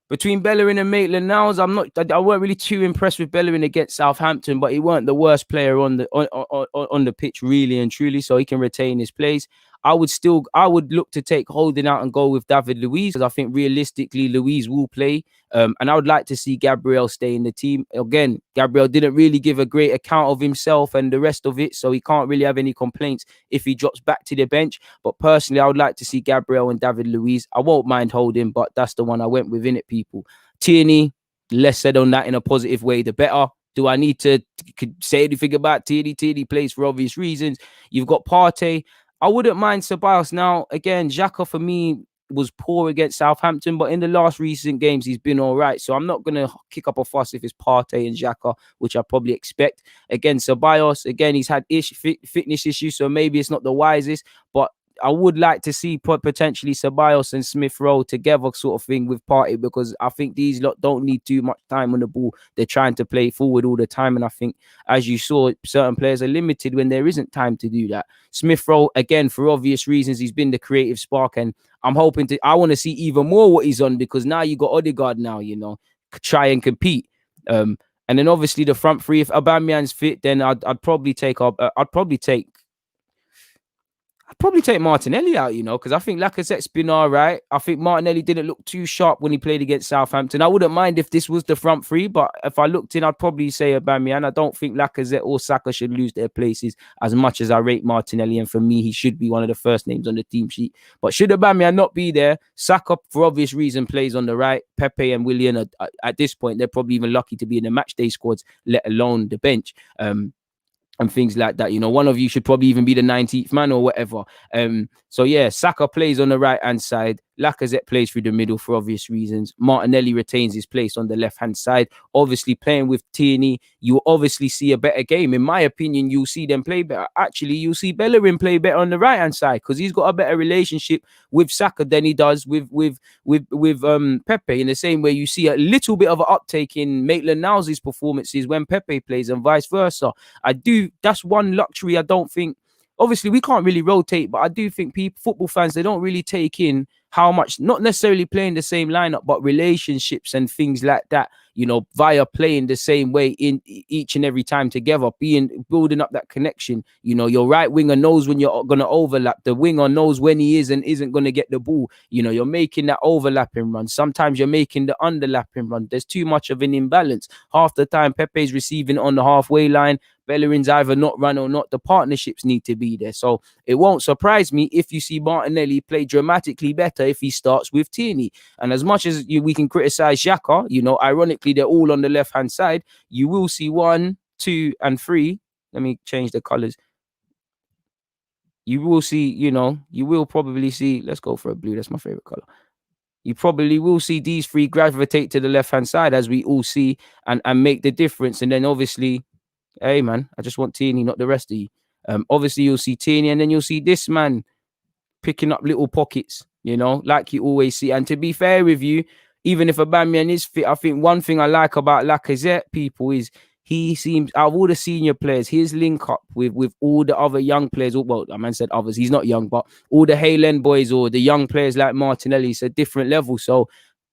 Between Bellerin and Maitland-Niles, I weren't really too impressed with Bellerin against Southampton, but he weren't the worst player on the pitch, really and truly, so he can retain his place. I would look to take Holding out and go with David Luiz, because I think realistically Luiz will play. And I would like to see Gabriel stay in the team. Again, Gabriel didn't really give a great account of himself and the rest of it, so he can't really have any complaints if he drops back to the bench. But personally, I would like to see Gabriel and David Luiz. I won't mind Holding, but that's the one I went with, in it, people. Tierney, less said on that in a positive way, the better. Do I need to say anything about Tierney? Tierney plays for obvious reasons. You've got Partey. I wouldn't mind Ceballos. Now, again, Xhaka for me was poor against Southampton, but in the last recent games, he's been all right. So I'm not going to kick up a fuss if it's Partey and Xhaka, which I probably expect. Again, Ceballos, again, he's had fitness issues, so maybe it's not the wisest, but I would like to see potentially Ceballos and Smith Rowe together, sort of thing, with Partey, because I think these lot don't need too much time on the ball. They're trying to play forward all the time, and I think, as you saw, certain players are limited when there isn't time to do that. Smith Rowe, again, for obvious reasons, he's been the creative spark, and I want to see even more what he's on, because now you got Ødegaard now, try and compete. And then obviously the front three, if Aubameyang's fit, then I'd probably take Martinelli out, because I think Lacazette's been all right. I think Martinelli didn't look too sharp when he played against Southampton. I wouldn't mind if this was the front three, but if I looked in, I'd probably say Aubameyang. I don't think Lacazette or Saka should lose their places as much as I rate Martinelli. And for me, he should be one of the first names on the team sheet. But should Aubameyang not be there, Saka, for obvious reason, plays on the right. Pepe and Willian, at this point, they're probably even lucky to be in the matchday squads, let alone the bench. And things like that. One of you should probably even be the 19th man or whatever. So yeah, Saka plays on the right-hand side. Lacazette plays through the middle for obvious reasons. Martinelli retains his place on the left-hand side. Obviously, playing with Tierney, you obviously see a better game. In my opinion, you'll see them play better. Actually, you'll see Bellerin play better on the right-hand side, because he's got a better relationship with Saka than he does with Pepe. In the same way, you see a little bit of an uptake in Maitland-Niles' performances when Pepe plays, and vice versa. That's one luxury I don't think. Obviously, we can't really rotate, but I do think football fans, they don't really take in how much, not necessarily playing the same lineup, but relationships and things like that, via playing the same way in each and every time together, building up that connection. Your right winger knows when you're going to overlap. The winger knows when he is and isn't going to get the ball. You're making that overlapping run. Sometimes you're making the underlapping run. There's too much of an imbalance. Half the time, Pepe's receiving on the halfway line. Bellerin's either not run or not. The partnerships need to be there. So it won't surprise me if you see Martinelli play dramatically better if he starts with Tierney. And as much as we can criticize Xhaka, ironically, they're all on the left-hand side. You will see 1, 2, and 3. Let me change the colors. You will see, you will probably see, let's go for a blue. That's my favorite color. You probably will see these 3 gravitate to the left-hand side, as we all see, and make the difference. And then obviously, hey, man, I just want Tierney, not the rest of you. Obviously, you'll see Tierney, and then you'll see this man picking up little pockets, like you always see. And to be fair with you, even if Aubameyang is fit, I think one thing I like about Lacazette, people, is he seems, out of all the senior players, his link up with all the other young players, well, I mean, said others, he's not young, but all the Haylen boys or the young players like Martinelli, it's a different level. So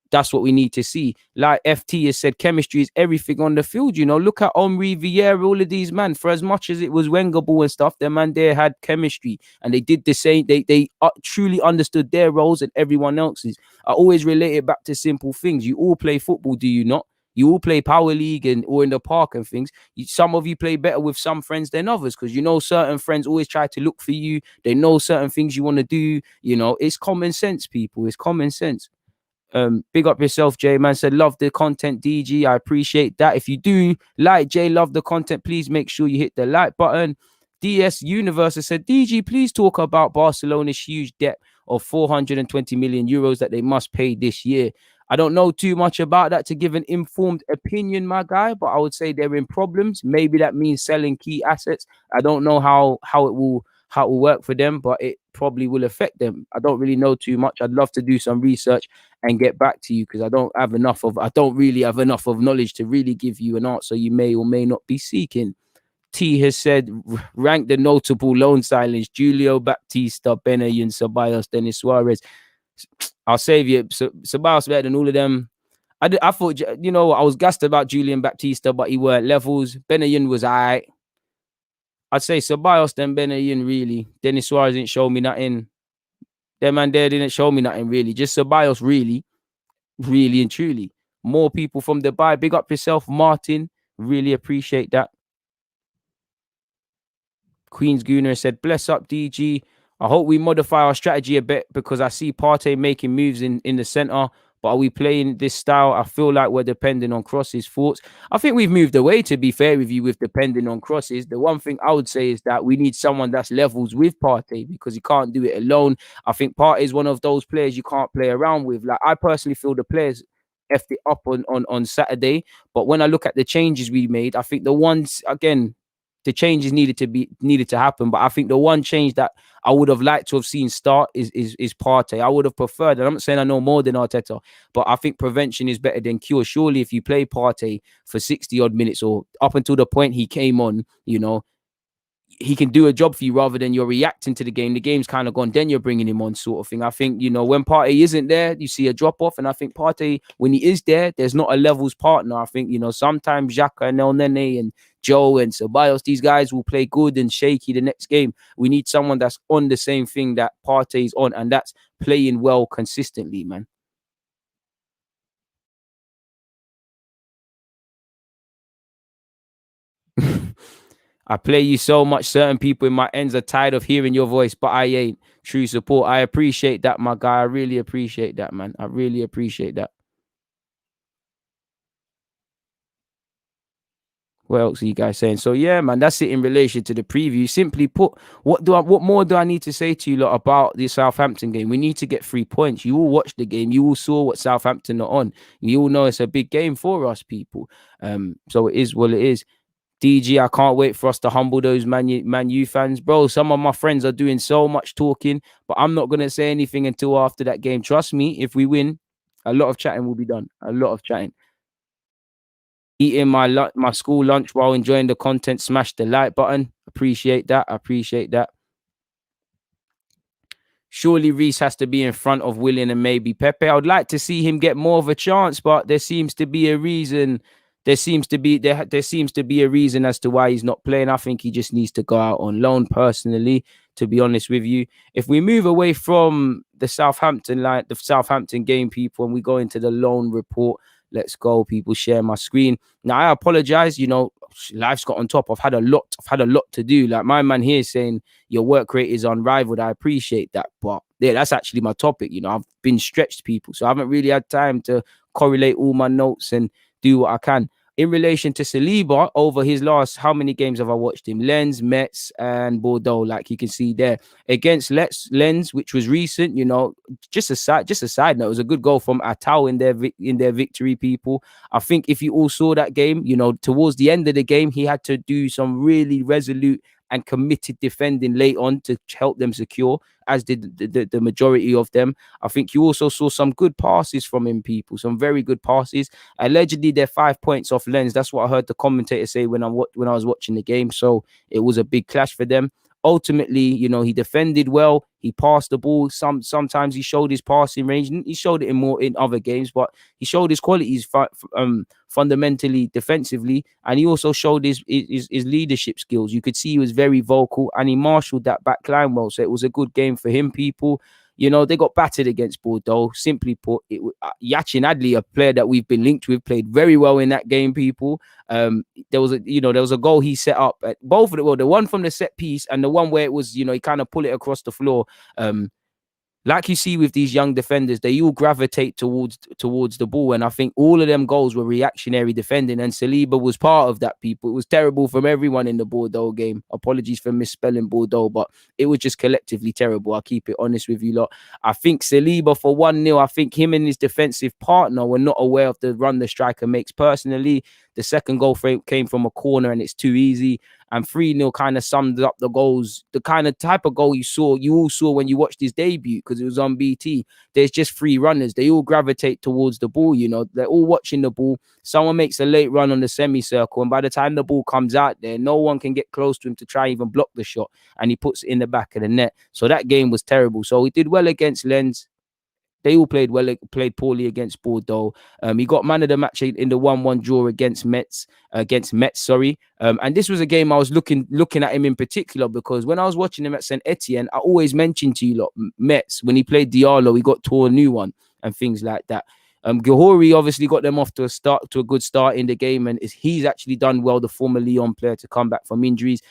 that's what we need to see. Like FT has said, chemistry is everything on the field. Look at Henry, Vieira, all of these, man. For as much as it was Wenger ball and stuff, their man there had chemistry, and they did the same. They truly understood their roles and everyone else's. I always relate it back to simple things. You all play football, do you not? You all play Power League or in the park and things. Some of you play better with some friends than others, because certain friends always try to look for you. They know certain things you want to do. It's common sense, people. It's common sense. Big up yourself, Jay. Man said, love the content, DG. I appreciate that. If you do like Jay, love the content, please make sure you hit the like button. DS Universe has said, DG, please talk about Barcelona's huge debt of 420 million euros that they must pay this year. I don't know too much about that to give an informed opinion, my guy, but I would say they're in problems. Maybe that means selling key assets. I don't know how it will work for them, but it probably will affect them. I don't really know too much. I'd love to do some research and get back to you, because I don't really have enough of knowledge to really give you an answer you may or may not be seeking. T has said, rank the notable loan signings: Julio Baptista, Benayoun, Ceballos, Denis Suarez. I'll save you. Ceballos better than all of them. I thought, I was gassed about Julian Baptista, but he weren't levels. Benayoun was all right. I'd say Ceballos then Benayoun, really. Denis Suarez didn't show me nothing. Them man there didn't show me nothing, really. Just Ceballos, really, really and truly. More people from Dubai. Big up yourself, Martin. Really appreciate that. Queen's Gooner said, bless up, DG. I hope we modify our strategy a bit, because I see Partey making moves in the centre. But are we playing this style? I feel like we're depending on crosses. Thoughts? I think we've moved away, to be fair with you, with depending on crosses. The one thing I would say is that we need someone that's levels with Partey, because he can't do it alone. I think Partey is one of those players you can't play around with. Like, I personally feel the players effed it up on Saturday. But when I look at the changes we made, I think the changes needed to happen. But I think the one change that I would have liked to have seen start is Partey. I would have preferred, and I'm not saying I know more than Arteta, but I think prevention is better than cure. Surely if you play Partey for 60 odd minutes or up until the point he came on, he can do a job for you rather than you're reacting to the game. The game's kind of gone, then you're bringing him on, sort of thing. I think, when Partey isn't there, you see a drop off. And I think Partey, when he is there, there's not a levels partner. I think, sometimes Xhaka and El Nene and Joe and Ceballos, these guys will play good and shaky the next game. We need someone that's on the same thing that Partey's on, and that's playing well consistently, man. I play you so much. Certain people in my ends are tired of hearing your voice, but I ain't. True support. I appreciate that, my guy. I really appreciate that, man. I really appreciate that. What else are you guys saying? So yeah, man, that's it in relation to the preview. Simply put, what more do I need to say to you lot about the Southampton game? We need to get 3 points. You all watched the game. You all saw what Southampton are on. You all know it's a big game for us, people. So it is what it is. DG, I can't wait for us to humble those Man U fans. Bro, some of my friends are doing so much talking, but I'm not going to say anything until after that game. Trust me, if we win, a lot of chatting will be done. A lot of chatting. Eating my school lunch while enjoying the content. Smash the like button. Appreciate that. I appreciate that. Surely Reece has to be in front of Willian and maybe Pepe. I would like to see him get more of a chance, but there seems to be a reason. There seems to be a reason as to why he's not playing. I think he just needs to go out on loan, personally, to be honest with you. If we move away from the Southampton game, people, and we go into the loan report, let's go, people. Share my screen. Now, I apologize. Life's got on top. I've had a lot to do. Like my man here saying your work rate is unrivaled. I appreciate that. But yeah, that's actually my topic. I've been stretched, people. So I haven't really had time to correlate all my notes and do what I can. In relation to Saliba, over his last, how many games have I watched him? Lens, Metz, and Bordeaux, like you can see there. Against Lens, which was recent, just a side note, it was a good goal from Atau in their victory, people. I think if you all saw that game, towards the end of the game, he had to do some really resolute and committed defending late on to help them secure, as did the majority of them. I think you also saw some good passes from him, people, some very good passes. Allegedly, they're 5 points off Lens. That's what I heard the commentator say when I was watching the game. So it was a big clash for them. Ultimately, he defended well. He passed the ball. Sometimes he showed his passing range. He showed it in other games, but he showed his qualities fundamentally defensively, and he also showed his leadership skills. You could see he was very vocal, and he marshaled that back line well. So it was a good game for him, people. They got battered against Bordeaux. Simply put, Yachin Adli, a player that we've been linked with, played very well in that game, people. There was a goal he set up at both of the one from the set piece and the one where it was, he kind of pulled it across the floor. Like you see with these young defenders, they all gravitate towards the ball. And I think all of them goals were reactionary defending. And Saliba was part of that, people. It was terrible from everyone in the Bordeaux game. Apologies for misspelling Bordeaux, but it was just collectively terrible. I'll keep it honest with you lot. I think Saliba for 1-0, I think him and his defensive partner were not aware of the run the striker makes. Personally, the second goal came from a corner and it's too easy. And 3-0 kind of summed up the goals, the kind of type of goal you all saw when you watched his debut, because it was on BT. There's just 3 runners. They all gravitate towards the ball, They're all watching the ball. Someone makes a late run on the semicircle, and by the time the ball comes out there, no one can get close to him to try even block the shot, and he puts it in the back of the net. So that game was terrible. So he did well against Lens. They all played poorly against Bordeaux. He got man of the match in the 1-1 draw against Metz. And this was a game I was looking at him in particular, because when I was watching him at Saint Etienne, I always mentioned to you lot, Metz, when he played Diallo, he got to a new one and things like that. Gahori obviously got them off to a good start in the game, and he's actually done well, the former Lyon player, to come back from injuries.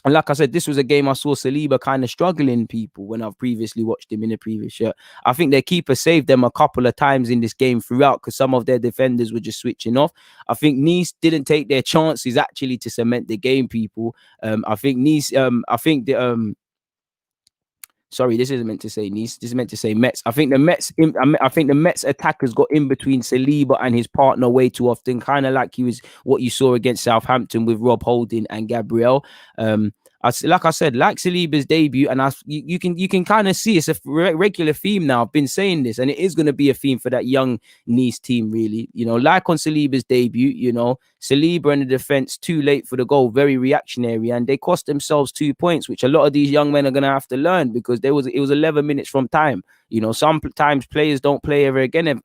And like I said, this was a game I saw Saliba kind of struggling, people, when I've previously watched him in a previous shirt. I think their keeper saved them a couple of times in this game throughout, because some of their defenders were just switching off. I think Nice didn't take their chances actually to cement the game, people. Sorry, this isn't meant to say Nice. This is meant to say Metz. I think the Metz attackers got in between Saliba and his partner way too often, kind of like he was what you saw against Southampton with Rob Holding and Gabriel. Like I said, like Saliba's debut, and you can kind of see it's a regular theme now. I've been saying this, and it is going to be a theme for that young Nice team, really. Like on Saliba's debut, Saliba and the defense too late for the goal, very reactionary, and they cost themselves 2 points, which a lot of these young men are going to have to learn because it was 11 minutes from time. Sometimes players don't play ever again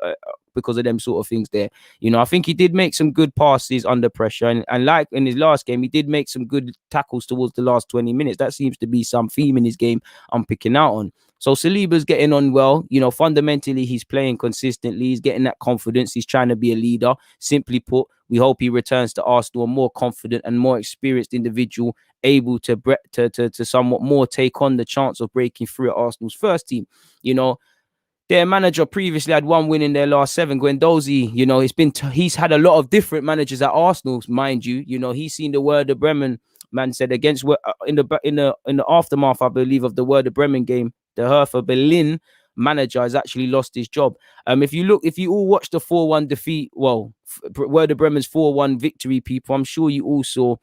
because of them sort of things there. I think he did make some good passes under pressure. And like in his last game, he did make some good tackles towards the last 20 minutes. That seems to be some theme in his game I'm picking out on. So Saliba's getting on well. Fundamentally, he's playing consistently. He's getting that confidence. He's trying to be a leader. Simply put, we hope he returns to Arsenal a more confident and more experienced individual, able to somewhat more take on the chance of breaking through at Arsenal's first team. Their manager previously had one win in their last 7. Guendouzi, he's had a lot of different managers at Arsenal, mind you. He's seen the Werder Bremen man said against in the aftermath, I believe, of the Werder Bremen game. The Hertha Berlin manager has actually lost his job. If you all watched the 4-1 defeat, Werder Bremen's 4-1 victory, people, I'm sure you all saw.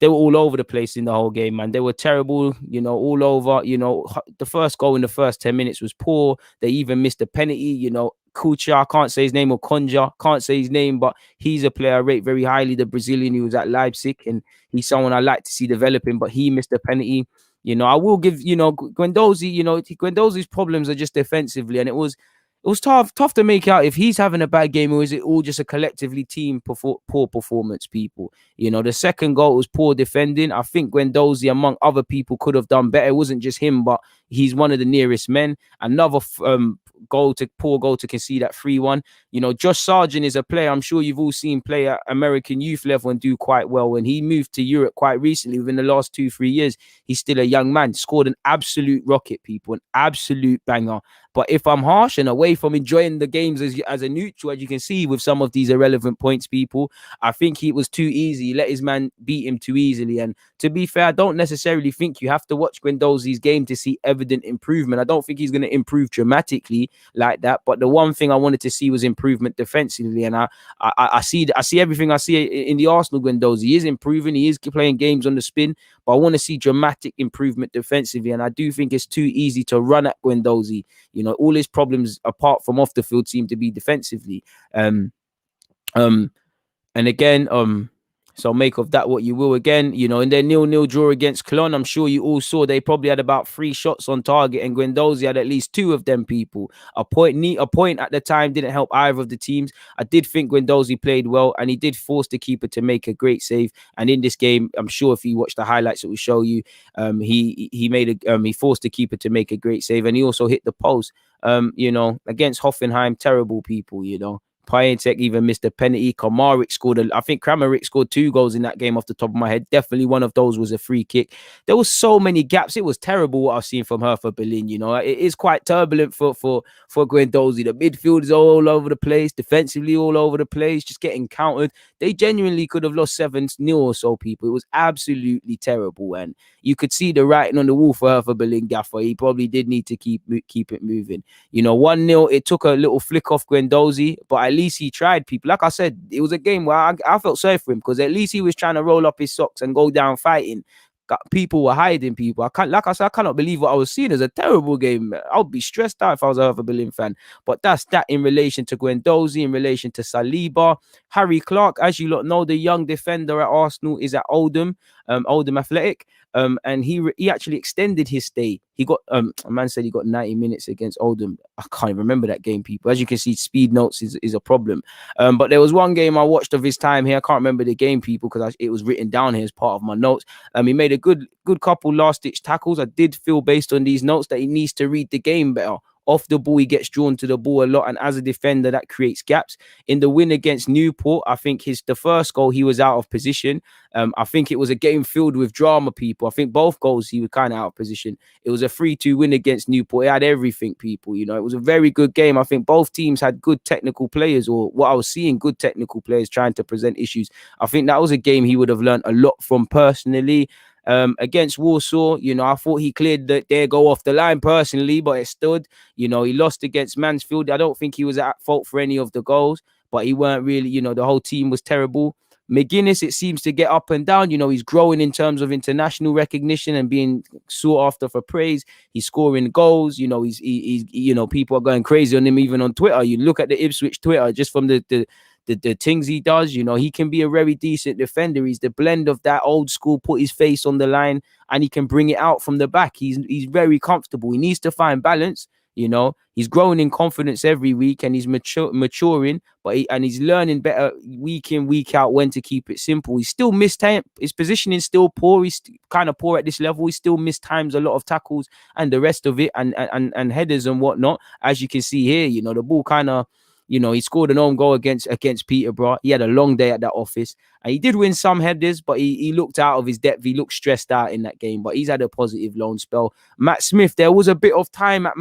They were all over the place in the whole game, man. They were terrible, all over. The first goal in the first 10 minutes was poor. They even missed a penalty. Kucha, I can't say his name, or Konja, can't say his name, but he's a player I rate very highly, the Brazilian who was at Leipzig, and he's someone I like to see developing, but he missed a penalty. I will give, Guendouzi, Guendouzi's problems are just defensively, and it was tough to make out if he's having a bad game or is it all just a collectively team poor performance, people. The second goal was poor defending. I think Guendouzi, among other people, could have done better. It wasn't just him, but he's one of the nearest men. Another poor goal to concede at 3-1. Josh Sargent is a player I'm sure you've all seen play at American youth level and do quite well. When he moved to Europe quite recently, within the last 2-3 years, he's still a young man. Scored an absolute rocket, people, an absolute banger. But if I'm harsh and away from enjoying the games as a neutral, as you can see with some of these irrelevant points, people, I think he was too easy. He let his man beat him too easily. And to be fair, I don't necessarily think you have to watch Guendouzi's game to see evident improvement. I don't think he's going to improve dramatically like that. But the one thing I wanted to see was improvement defensively. And I see everything I see in the Arsenal Guendouzi. He is improving. He is playing games on the spin. But I want to see dramatic improvement defensively. And I do think it's too easy to run at Guendouzi. All his problems apart from off the field seem to be defensively. And again, so make of that what you will. Again, in their 0-0 draw against Cologne, I'm sure you all saw they probably had about 3 shots on target, and Guendouzi had at least 2 of them, people. A point at the time didn't help either of the teams. I did think Guendouzi played well, and he did force the keeper to make a great save. And in this game, I'm sure if you watch the highlights, it will show you he forced the keeper to make a great save, and he also hit the post. Against Hoffenheim, terrible, people. Piatek even missed a penalty. I think Kramaric scored 2 goals in that game off the top of my head. Definitely one of those was a free kick. There was so many gaps. It was terrible what I've seen from Hertha Berlin. It is quite turbulent for Guendouzi. The midfield is all over the place, defensively all over the place, just getting countered. They genuinely could have lost 7-0 or so, people. It was absolutely terrible, and you could see the writing on the wall for Hertha Berlin gaffer. He probably did need to keep it moving. 1-0, it took a little flick off Guendouzi, but at least he tried, people. Like I said, it was a game where I felt sorry for him because at least he was trying to roll up his socks and go down fighting. People were hiding, people. I cannot believe what I was seeing. It was a terrible game. I would be stressed out if I was a Hertha Berlin fan. But that's that in relation to Guendouzi, in relation to Saliba. Harry Clark, as you lot know, the young defender at Arsenal, is at Oldham Athletic. And he actually extended his stay. He got a man said he got 90 minutes against Oldham. I can't even remember that game, people. As you can see, speed notes is a problem. But there was one game I watched of his time here. I can't remember the game, people, because it was written down here as part of my notes. He made a good couple last-ditch tackles. I did feel, based on these notes, that he needs to read the game better. Off the ball, he gets drawn to the ball a lot, and as a defender, that creates gaps. In the win against Newport, I think the first goal, he was out of position. I think it was a game filled with drama, people. I think both goals, he was kind of out of position. It was a 3-2 win against Newport. It had everything, people. It was a very good game. I think both teams had good technical players, or what I was seeing, good technical players trying to present issues. I think that was a game he would have learned a lot from personally. Against Warsaw, I thought he cleared their goal off the line personally, but it stood. He lost against Mansfield. I don't think he was at fault for any of the goals, but he weren't really, the whole team was terrible. McGuinness, it seems to get up and down. He's growing in terms of international recognition and being sought after for praise. He's scoring goals. He's people are going crazy on him even on Twitter. You look at the Ipswich Twitter just from the things he does. He can be a very decent defender. He's the blend of that old school, put his face on the line, and he can bring it out from the back. He's very comfortable. He needs to find balance. He's growing in confidence every week, and he's maturing, but he's learning better week in, week out when to keep it simple. He's still missed time. His positioning is still poor. He's kind of poor at this level. He still missed times, a lot of tackles and the rest of it, and headers and whatnot. As you can see here, the ball kind of, he scored an own goal against Peterborough. He had a long day at that office, and he did win some headers, but he looked out of his depth. He looked stressed out in that game, but he's had a positive loan spell. Matt Smith, there was a bit of time at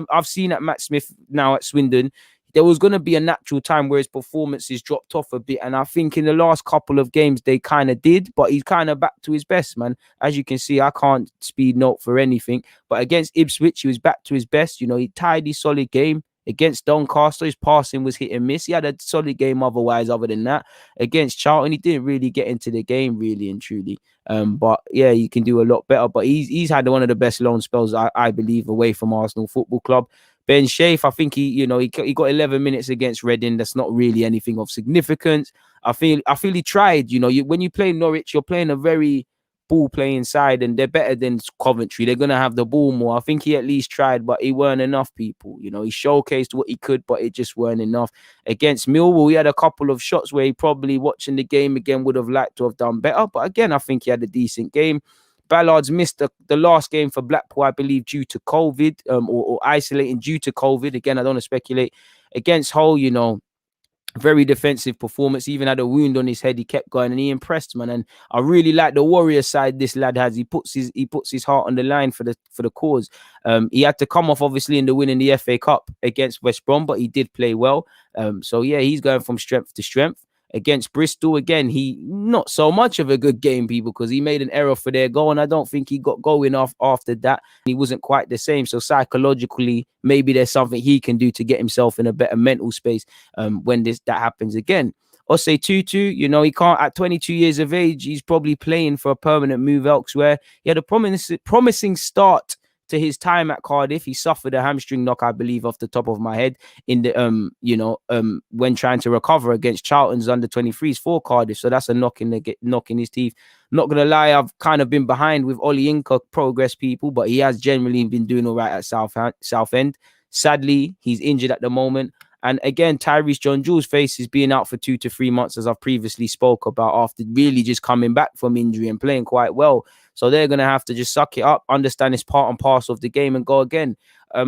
I've seen at Matt Smith now at Swindon. There was going to be a natural time where his performances dropped off a bit, and I think in the last couple of games they kind of did, but he's kind of back to his best, man. As you can see, I can't speed note for anything, but against Ipswich he was back to his best. He tidy, solid game. Against Doncaster, his passing was hit and miss. He had a solid game otherwise, other than that. Against Charlton, he didn't really get into the game, really and truly. But yeah, you can do a lot better. But he's had one of the best loan spells, I believe, away from Arsenal Football Club. Ben Shafe, I think he got 11 minutes against Reading. That's not really anything of significance. I feel he tried. When you play Norwich, you're playing a very ball playing side, and they're better than Coventry. They're going to have the ball more. I think he at least tried, but he weren't enough, people. He showcased what he could, but it just weren't enough. Against Millwall, he had a couple of shots where he probably, watching the game again, would have liked to have done better. But again, I think he had a decent game. Ballard's missed the last game for Blackpool, I believe, due to COVID, or isolating due to COVID. Again, I don't want to speculate. Against Hull, very defensive performance. He even had a wound on his head. He kept going, and he impressed, man. And I really like the warrior side this lad has. He puts his heart on the line for the cause. He had to come off, obviously, in the win in the FA Cup against West Brom, but he did play well. So yeah, he's going from strength to strength. Against Bristol, again, he not so much of a good game, people, because he made an error for their goal, and I don't think he got going off after that. He wasn't quite the same. So psychologically, maybe there's something he can do to get himself in a better mental space when that happens again. Osei Tutu, he can't, at 22 years of age, he's probably playing for a permanent move elsewhere. He had a promising start to his time at Cardiff. He suffered a hamstring knock, I believe, off the top of my head, in the when trying to recover against Charlton's under-23s for Cardiff. So that's a knock in his teeth. Not gonna lie, I've kind of been behind with Ollie Inca progress, people, but he has generally been doing all right at Southend. Sadly, he's injured at the moment. And again, Tyrese John-Jules faces being out for 2 to 3 months, as I've previously spoke about, after really just coming back from injury and playing quite well. So they're going to have to just suck it up, understand it's part and parcel of the game, and go again.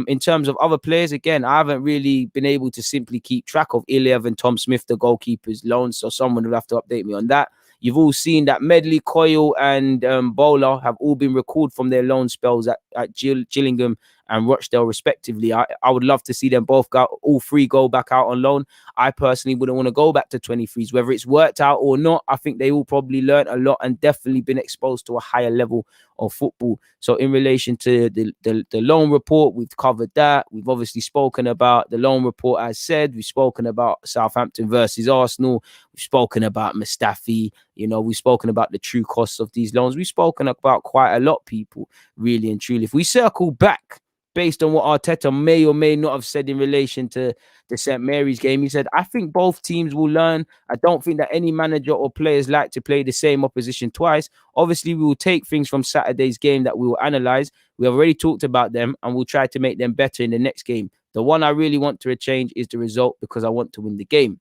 In terms of other players, again, I haven't really been able to simply keep track of Iliev and Tom Smith, the goalkeepers' loans, so someone will have to update me on that. You've all seen that Medley, Coyle, and Bowler have all been recalled from their loan spells at Gillingham and Rochdale, respectively. I would love to see them all three go back out on loan. I personally wouldn't want to go back to 23s. Whether it's worked out or not, I think they all probably learned a lot and definitely been exposed to a higher level of football. So in relation to the loan report, we've covered that. We've obviously spoken about the loan report, as said. We've spoken about Southampton versus Arsenal. We've spoken about Mustafi. We've spoken about the true costs of these loans. We've spoken about quite a lot, people, really and truly. If we circle back, based on what Arteta may or may not have said in relation to the St. Mary's game, he said, I think both teams will learn. I don't think that any manager or players like to play the same opposition twice. Obviously, we will take things from Saturday's game that we will analyse. We have already talked about them, and we'll try to make them better in the next game. The one I really want to change is the result, because I want to win the game.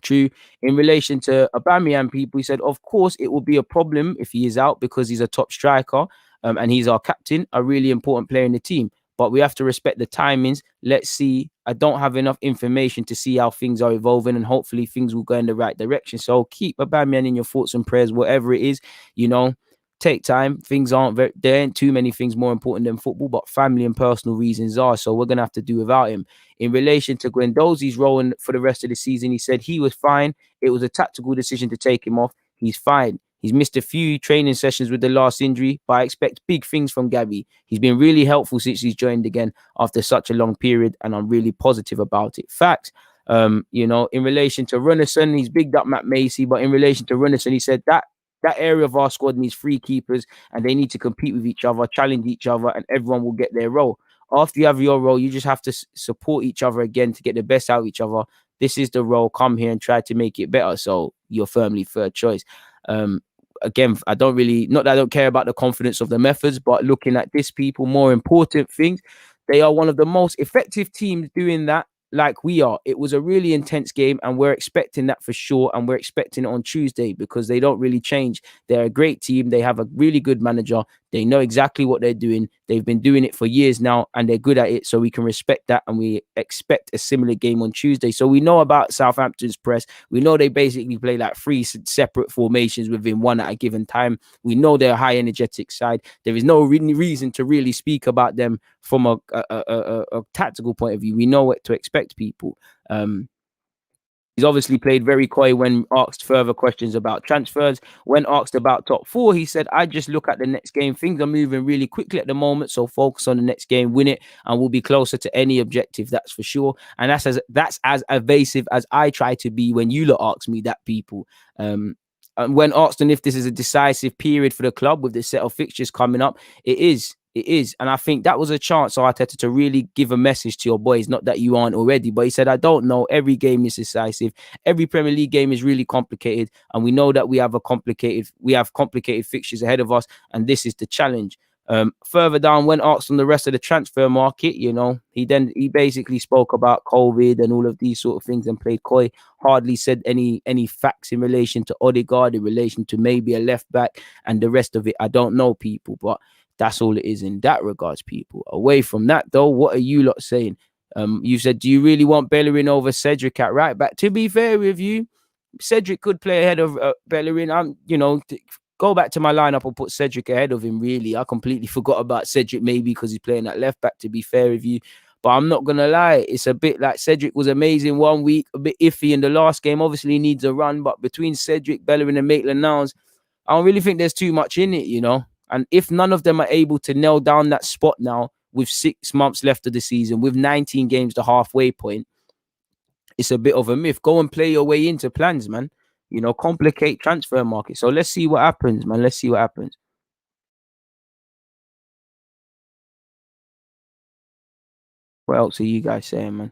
True. In relation to Aubameyang, people, he said, of course, it will be a problem if he is out, because he's a top striker and he's our captain, a really important player in the team. But we have to respect the timings. Let's see. I don't have enough information to see how things are evolving, and hopefully things will go in the right direction. So keep Aubameyang in your thoughts and prayers, whatever it is. Take time. There ain't too many things more important than football, but family and personal reasons are. So we're going to have to do without him. In relation to Guendouzi's role for the rest of the season, he said he was fine. It was a tactical decision to take him off. He's fine. He's missed a few training sessions with the last injury, but I expect big things from Gabby. He's been really helpful since he's joined again after such a long period, and I'm really positive about it. Facts. In relation to Runnison, he's bigged up Matt Macy, but in relation to Runnison, he said that area of our squad needs three keepers and they need to compete with each other, challenge each other, and everyone will get their role. After you have your role, you just have to support each other again to get the best out of each other. This is the role. Come here and try to make it better. So you're firmly third choice. Again, I don't really, not that I don't care about the confidence of the methods, but looking at this people, more important things, they are one of the most effective teams doing that like we are. It was a really intense game and we're expecting that for sure. And we're expecting it on Tuesday because they don't really change. They're a great team. They have a really good manager. They know exactly what they're doing. They've been doing it for years now and they're good at it. So we can respect that and we expect a similar game on Tuesday. So we know about Southampton's press. We know they basically play like three separate formations within one at a given time. We know they're a high energetic side. There is no reason to really speak about them from a tactical point of view. We know what to expect, people. He's obviously played very coy when asked further questions about transfers. When asked about top four, he said, I just look at the next game. Things are moving really quickly at the moment, so focus on the next game, win it, and we'll be closer to any objective, that's for sure. And that's as evasive as I try to be when you lot ask me that, people. And when asked if this is a decisive period for the club with the set of fixtures coming up, it is. It is. And I think that was a chance, Arteta, to really give a message to your boys. Not that you aren't already, but he said, I don't know. Every game is decisive. Every Premier League game is really complicated. And we know that we have complicated fixtures ahead of us. And this is the challenge. Further down, when asked on the rest of the transfer market, he basically spoke about COVID and all of these sort of things and played coy. Hardly said any facts in relation to Ødegaard, in relation to maybe a left back, and the rest of it, I don't know, people. But that's all it is in that regards, people. Away from that, though, what are you lot saying? You said, do you really want Bellerin over Cedric at right back? To be fair with you, Cedric could play ahead of Bellerin. Go back to my lineup and put Cedric ahead of him, really. I completely forgot about Cedric, maybe because he's playing at left back, to be fair with you. But I'm not going to lie. It's a bit like Cedric was amazing one week, a bit iffy in the last game. Obviously, he needs a run. But between Cedric, Bellerin and Maitland-Niles, I don't really think there's too much in it, And if none of them are able to nail down that spot now with 6 months left of the season, with 19 games the halfway point, it's a bit of a myth. Go and play your way into plans, man. Complicate transfer market. So let's see what happens, man. Let's see what happens. What else are you guys saying, man?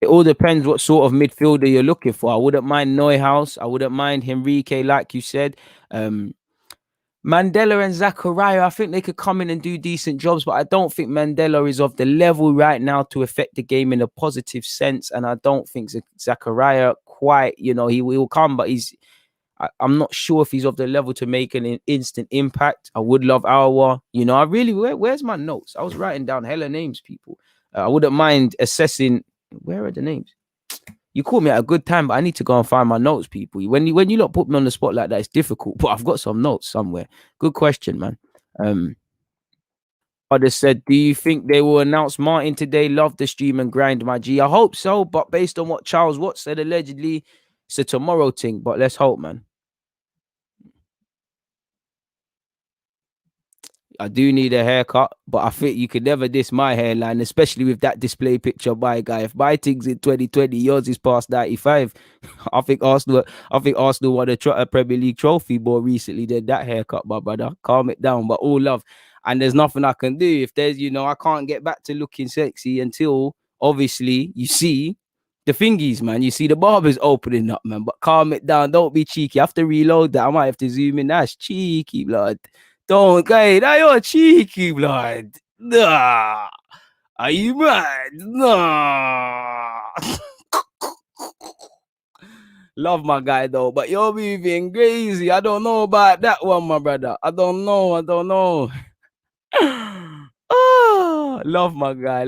It all depends what sort of midfielder you're looking for. I wouldn't mind Neuhaus. I wouldn't mind Henrique, like you said. Mandela and Zachariah, I think they could come in and do decent jobs, but I don't think Mandela is of the level right now to affect the game in a positive sense. And I don't think Zachariah quite, he will come, but I'm not sure if he's of the level to make an instant impact. I would love Awa. Where's my notes? I was writing down hella names, people. I wouldn't mind assessing. Where are the names? You caught me at a good time, but I need to go and find my notes, people. When you lot put me on the spot like that, it's difficult. But I've got some notes somewhere. Good question, man. I just said, do you think they will announce Martin today? Love the stream and grind, my G. I hope so, but based on what Charles Watts said, allegedly, it's a tomorrow thing. But let's hope, man. I do need a haircut, but I think you could never diss my hairline, especially with that display picture by guy. If my thing's in 2020, yours is past 95. I think Arsenal won a Premier League trophy more recently than that haircut, my brother. Calm it down, but all love. And there's nothing I can do. If there's, I can't get back to looking sexy until, obviously, you see the thingies, man. You see the barbers opening up, man. But calm it down. Don't be cheeky. I have to reload that. I might have to zoom in. That's cheeky, blood. Don't, guy. Now you're cheeky, blood. Nah. Are you mad? Nah. Love my guy, though. But you're moving crazy. I don't know about that one, my brother. I don't know. Oh, love my guy.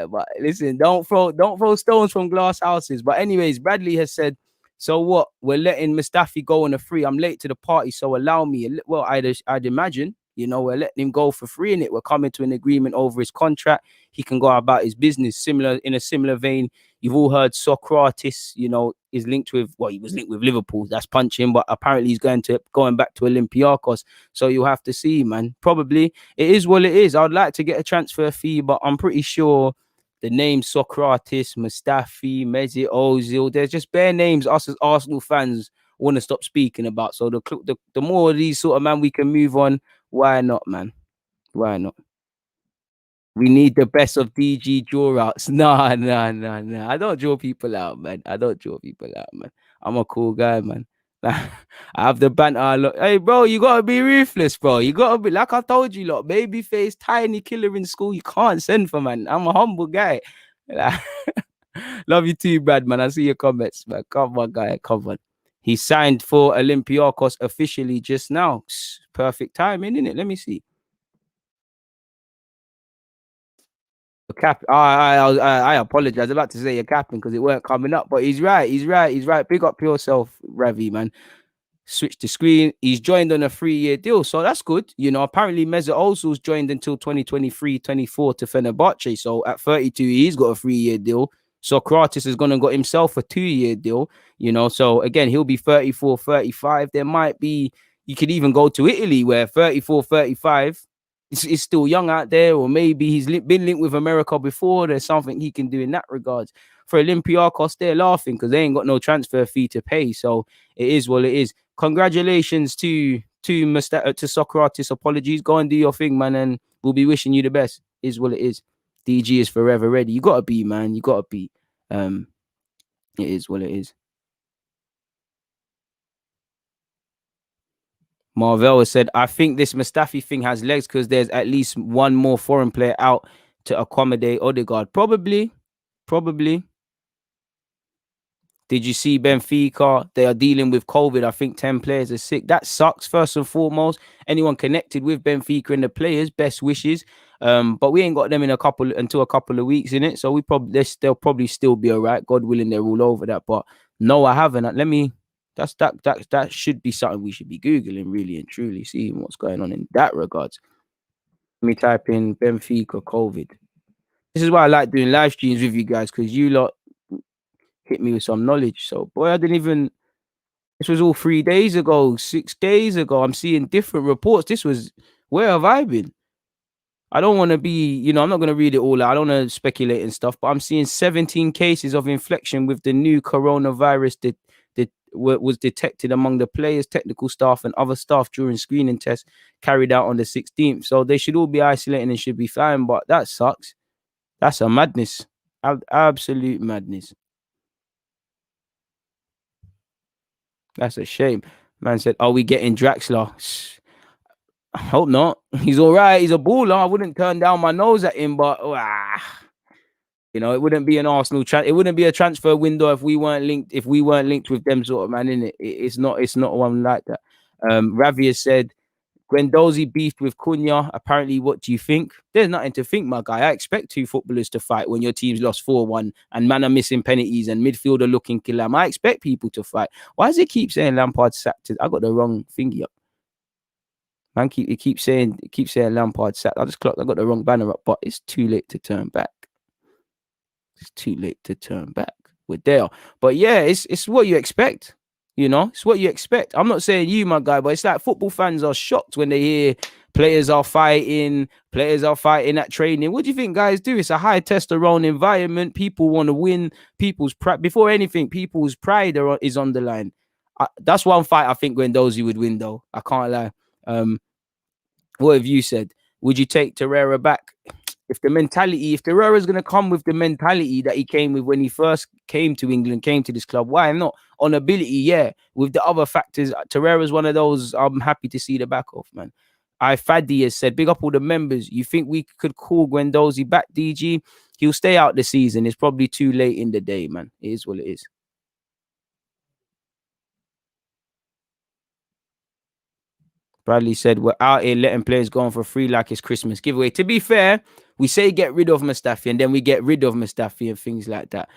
But listen, don't throw stones from glass houses. But anyways, Bradley has said, so what? We're letting Mustafi go on a free. I'm late to the party, so allow me. Well, I'd imagine, we're letting him go for free in it. We're coming to an agreement over his contract. He can go about his business. In a similar vein, You've all heard Socrates, you know, is linked with, well, he was linked with Liverpool. That's punching, but apparently he's going back to Olympiacos. So you'll have to see, man. Probably it is what it is. I'd like to get a transfer fee, but I'm pretty sure the names Socrates, Mustafi, Mesut Ozil, there's just bare names us as Arsenal fans want to stop speaking about. So the more of these sort of man we can move on, why not, man? Why not? We need the best of DG draw outs. Nah, nah, nah, nah. I don't draw people out, man. I don't draw people out, man. I'm a cool guy, man. I have the banter. Look, hey, bro, you gotta be ruthless, bro. You gotta be like I told you, look, baby face, tiny killer in school. You can't send for, man. I'm a humble guy. Love you too, Brad, man. I see your comments, man. Come on, guy. Come on. He signed for Olympiacos officially just now. Perfect timing, isn't it? Let me see. Cap. I apologize. I was about to say you're capping because it weren't coming up, but he's right. He's right. He's right. Big up yourself, Ravi, man. Switch the screen. He's joined on a 3-year deal, so that's good. You know, apparently Mesut Ozil's joined until 2023-24 to Fenerbahce. So at 32, he's got a 3-year deal. Socrates is gonna got himself a 2-year deal. You know, so again, he'll be 34, 35. There might be, you could even go to Italy where 34, 35 is still young out there, or maybe he's been linked with America before. There's something he can do in that regard. For Olympiacos, they're laughing because they ain't got no transfer fee to pay. So it is what it is. Congratulations to Socrates. Apologies. Go and do your thing, man, and we'll be wishing you the best. Is what it is. DG is forever ready. You gotta be, man. You gotta be. It is what it is. Marvel has said, I think this Mustafi thing has legs because there's at least one more foreign player out to accommodate Ødegaard. Probably. Did you see Benfica? They are dealing with COVID. I think 10 players are sick. That sucks, first and foremost. Anyone connected with Benfica and the players, best wishes. But we ain't got them until a couple of weeks in it. So they'll probably still be all right. God willing, they're all over that. But no, I haven't. That should be something we should be Googling, really and truly, seeing what's going on in that regards. Let me type in Benfica COVID. This is why I like doing live streams with you guys, because you lot hit me with some knowledge. So, boy, this was all 3 days ago, 6 days ago. I'm seeing different reports. Where have I been? I don't want to be, I'm not going to read it all out. I don't want to speculate and stuff, but I'm seeing 17 cases of infection with the new coronavirus that was detected among the players, technical staff, and other staff during screening tests carried out on the 16th. So they should all be isolating and should be fine, but that sucks. That's a madness. Absolute madness. That's a shame. Man said, are we getting Draxler? I hope not. He's all right. He's a baller. I wouldn't turn down my nose at him, but it wouldn't be an Arsenal it wouldn't be a transfer window if we weren't linked with them sort of man, innit? It's not one like that. Ravi has said, Guendouzi beefed with Cunha. Apparently, what do you think? There's nothing to think, my guy. I expect two footballers to fight when your team's lost 4-1 and man are missing penalties and midfielder looking killer. I expect people to fight. Why does it keep saying Lampard sacked? I got the wrong thingy up. Man, it keeps saying Lampard sacked. I got the wrong banner up, but it's too late to turn back. It's too late to turn back. We're there. But yeah, it's what you expect. It's what you expect. I'm not saying you, my guy, but it's like football fans are shocked when they hear players are fighting at training. What do you think guys do? It's a high testosterone environment. People want to win. People's pride, before anything, people's pride is on the line. That's one fight I think Guendouzi would win, though. I can't lie. What have you said? Would you take Torreira back? If Torreira is going to come with the mentality that he came with when he first came to England, came to this club, why not? On ability, yeah. With the other factors, Torreira is one of those I'm happy to see the back of, man. Fadi has said, big up all the members. You think we could call Guendouzi back, DG? He'll stay out the season. It's probably too late in the day, man. It is what it is. Bradley said, we're out here letting players go on for free like it's Christmas giveaway. To be fair, we say get rid of Mustafi and then we get rid of Mustafi and things like that.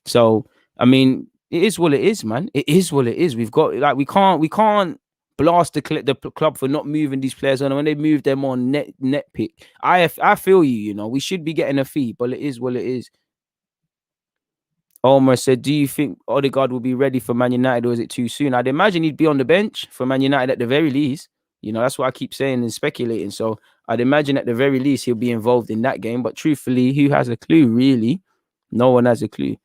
So, I mean, it is what it is, man. It is what it is. We've got, we can't blast the club for not moving these players on. When they move them on net pick. I feel you, we should be getting a fee, but it is what it is. Omar said, do you think Ødegaard will be ready for Man United or is it too soon? I'd imagine he'd be on the bench for Man United at the very least. You know, that's what I keep saying and speculating. So I'd imagine at the very least he'll be involved in that game. But truthfully, who has a clue, really? No one has a clue.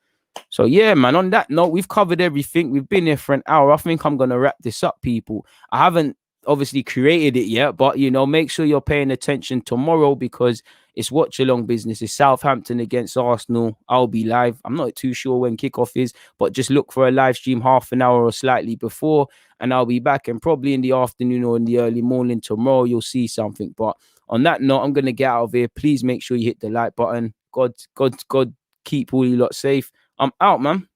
So yeah, man, on that note, we've covered everything. We've been here for an hour. I think I'm going to wrap this up, people. I haven't obviously created it yet, but, you know, make sure you're paying attention tomorrow because it's watch along business. It's Southampton against Arsenal. I'll be live. I'm not too sure when kickoff is, but just look for a live stream half an hour or slightly before, and I'll be back. And probably in the afternoon or in the early morning tomorrow, you'll see something. But on that note, I'm going to get out of here. Please make sure you hit the like button. God keep all you lot safe. I'm out, man.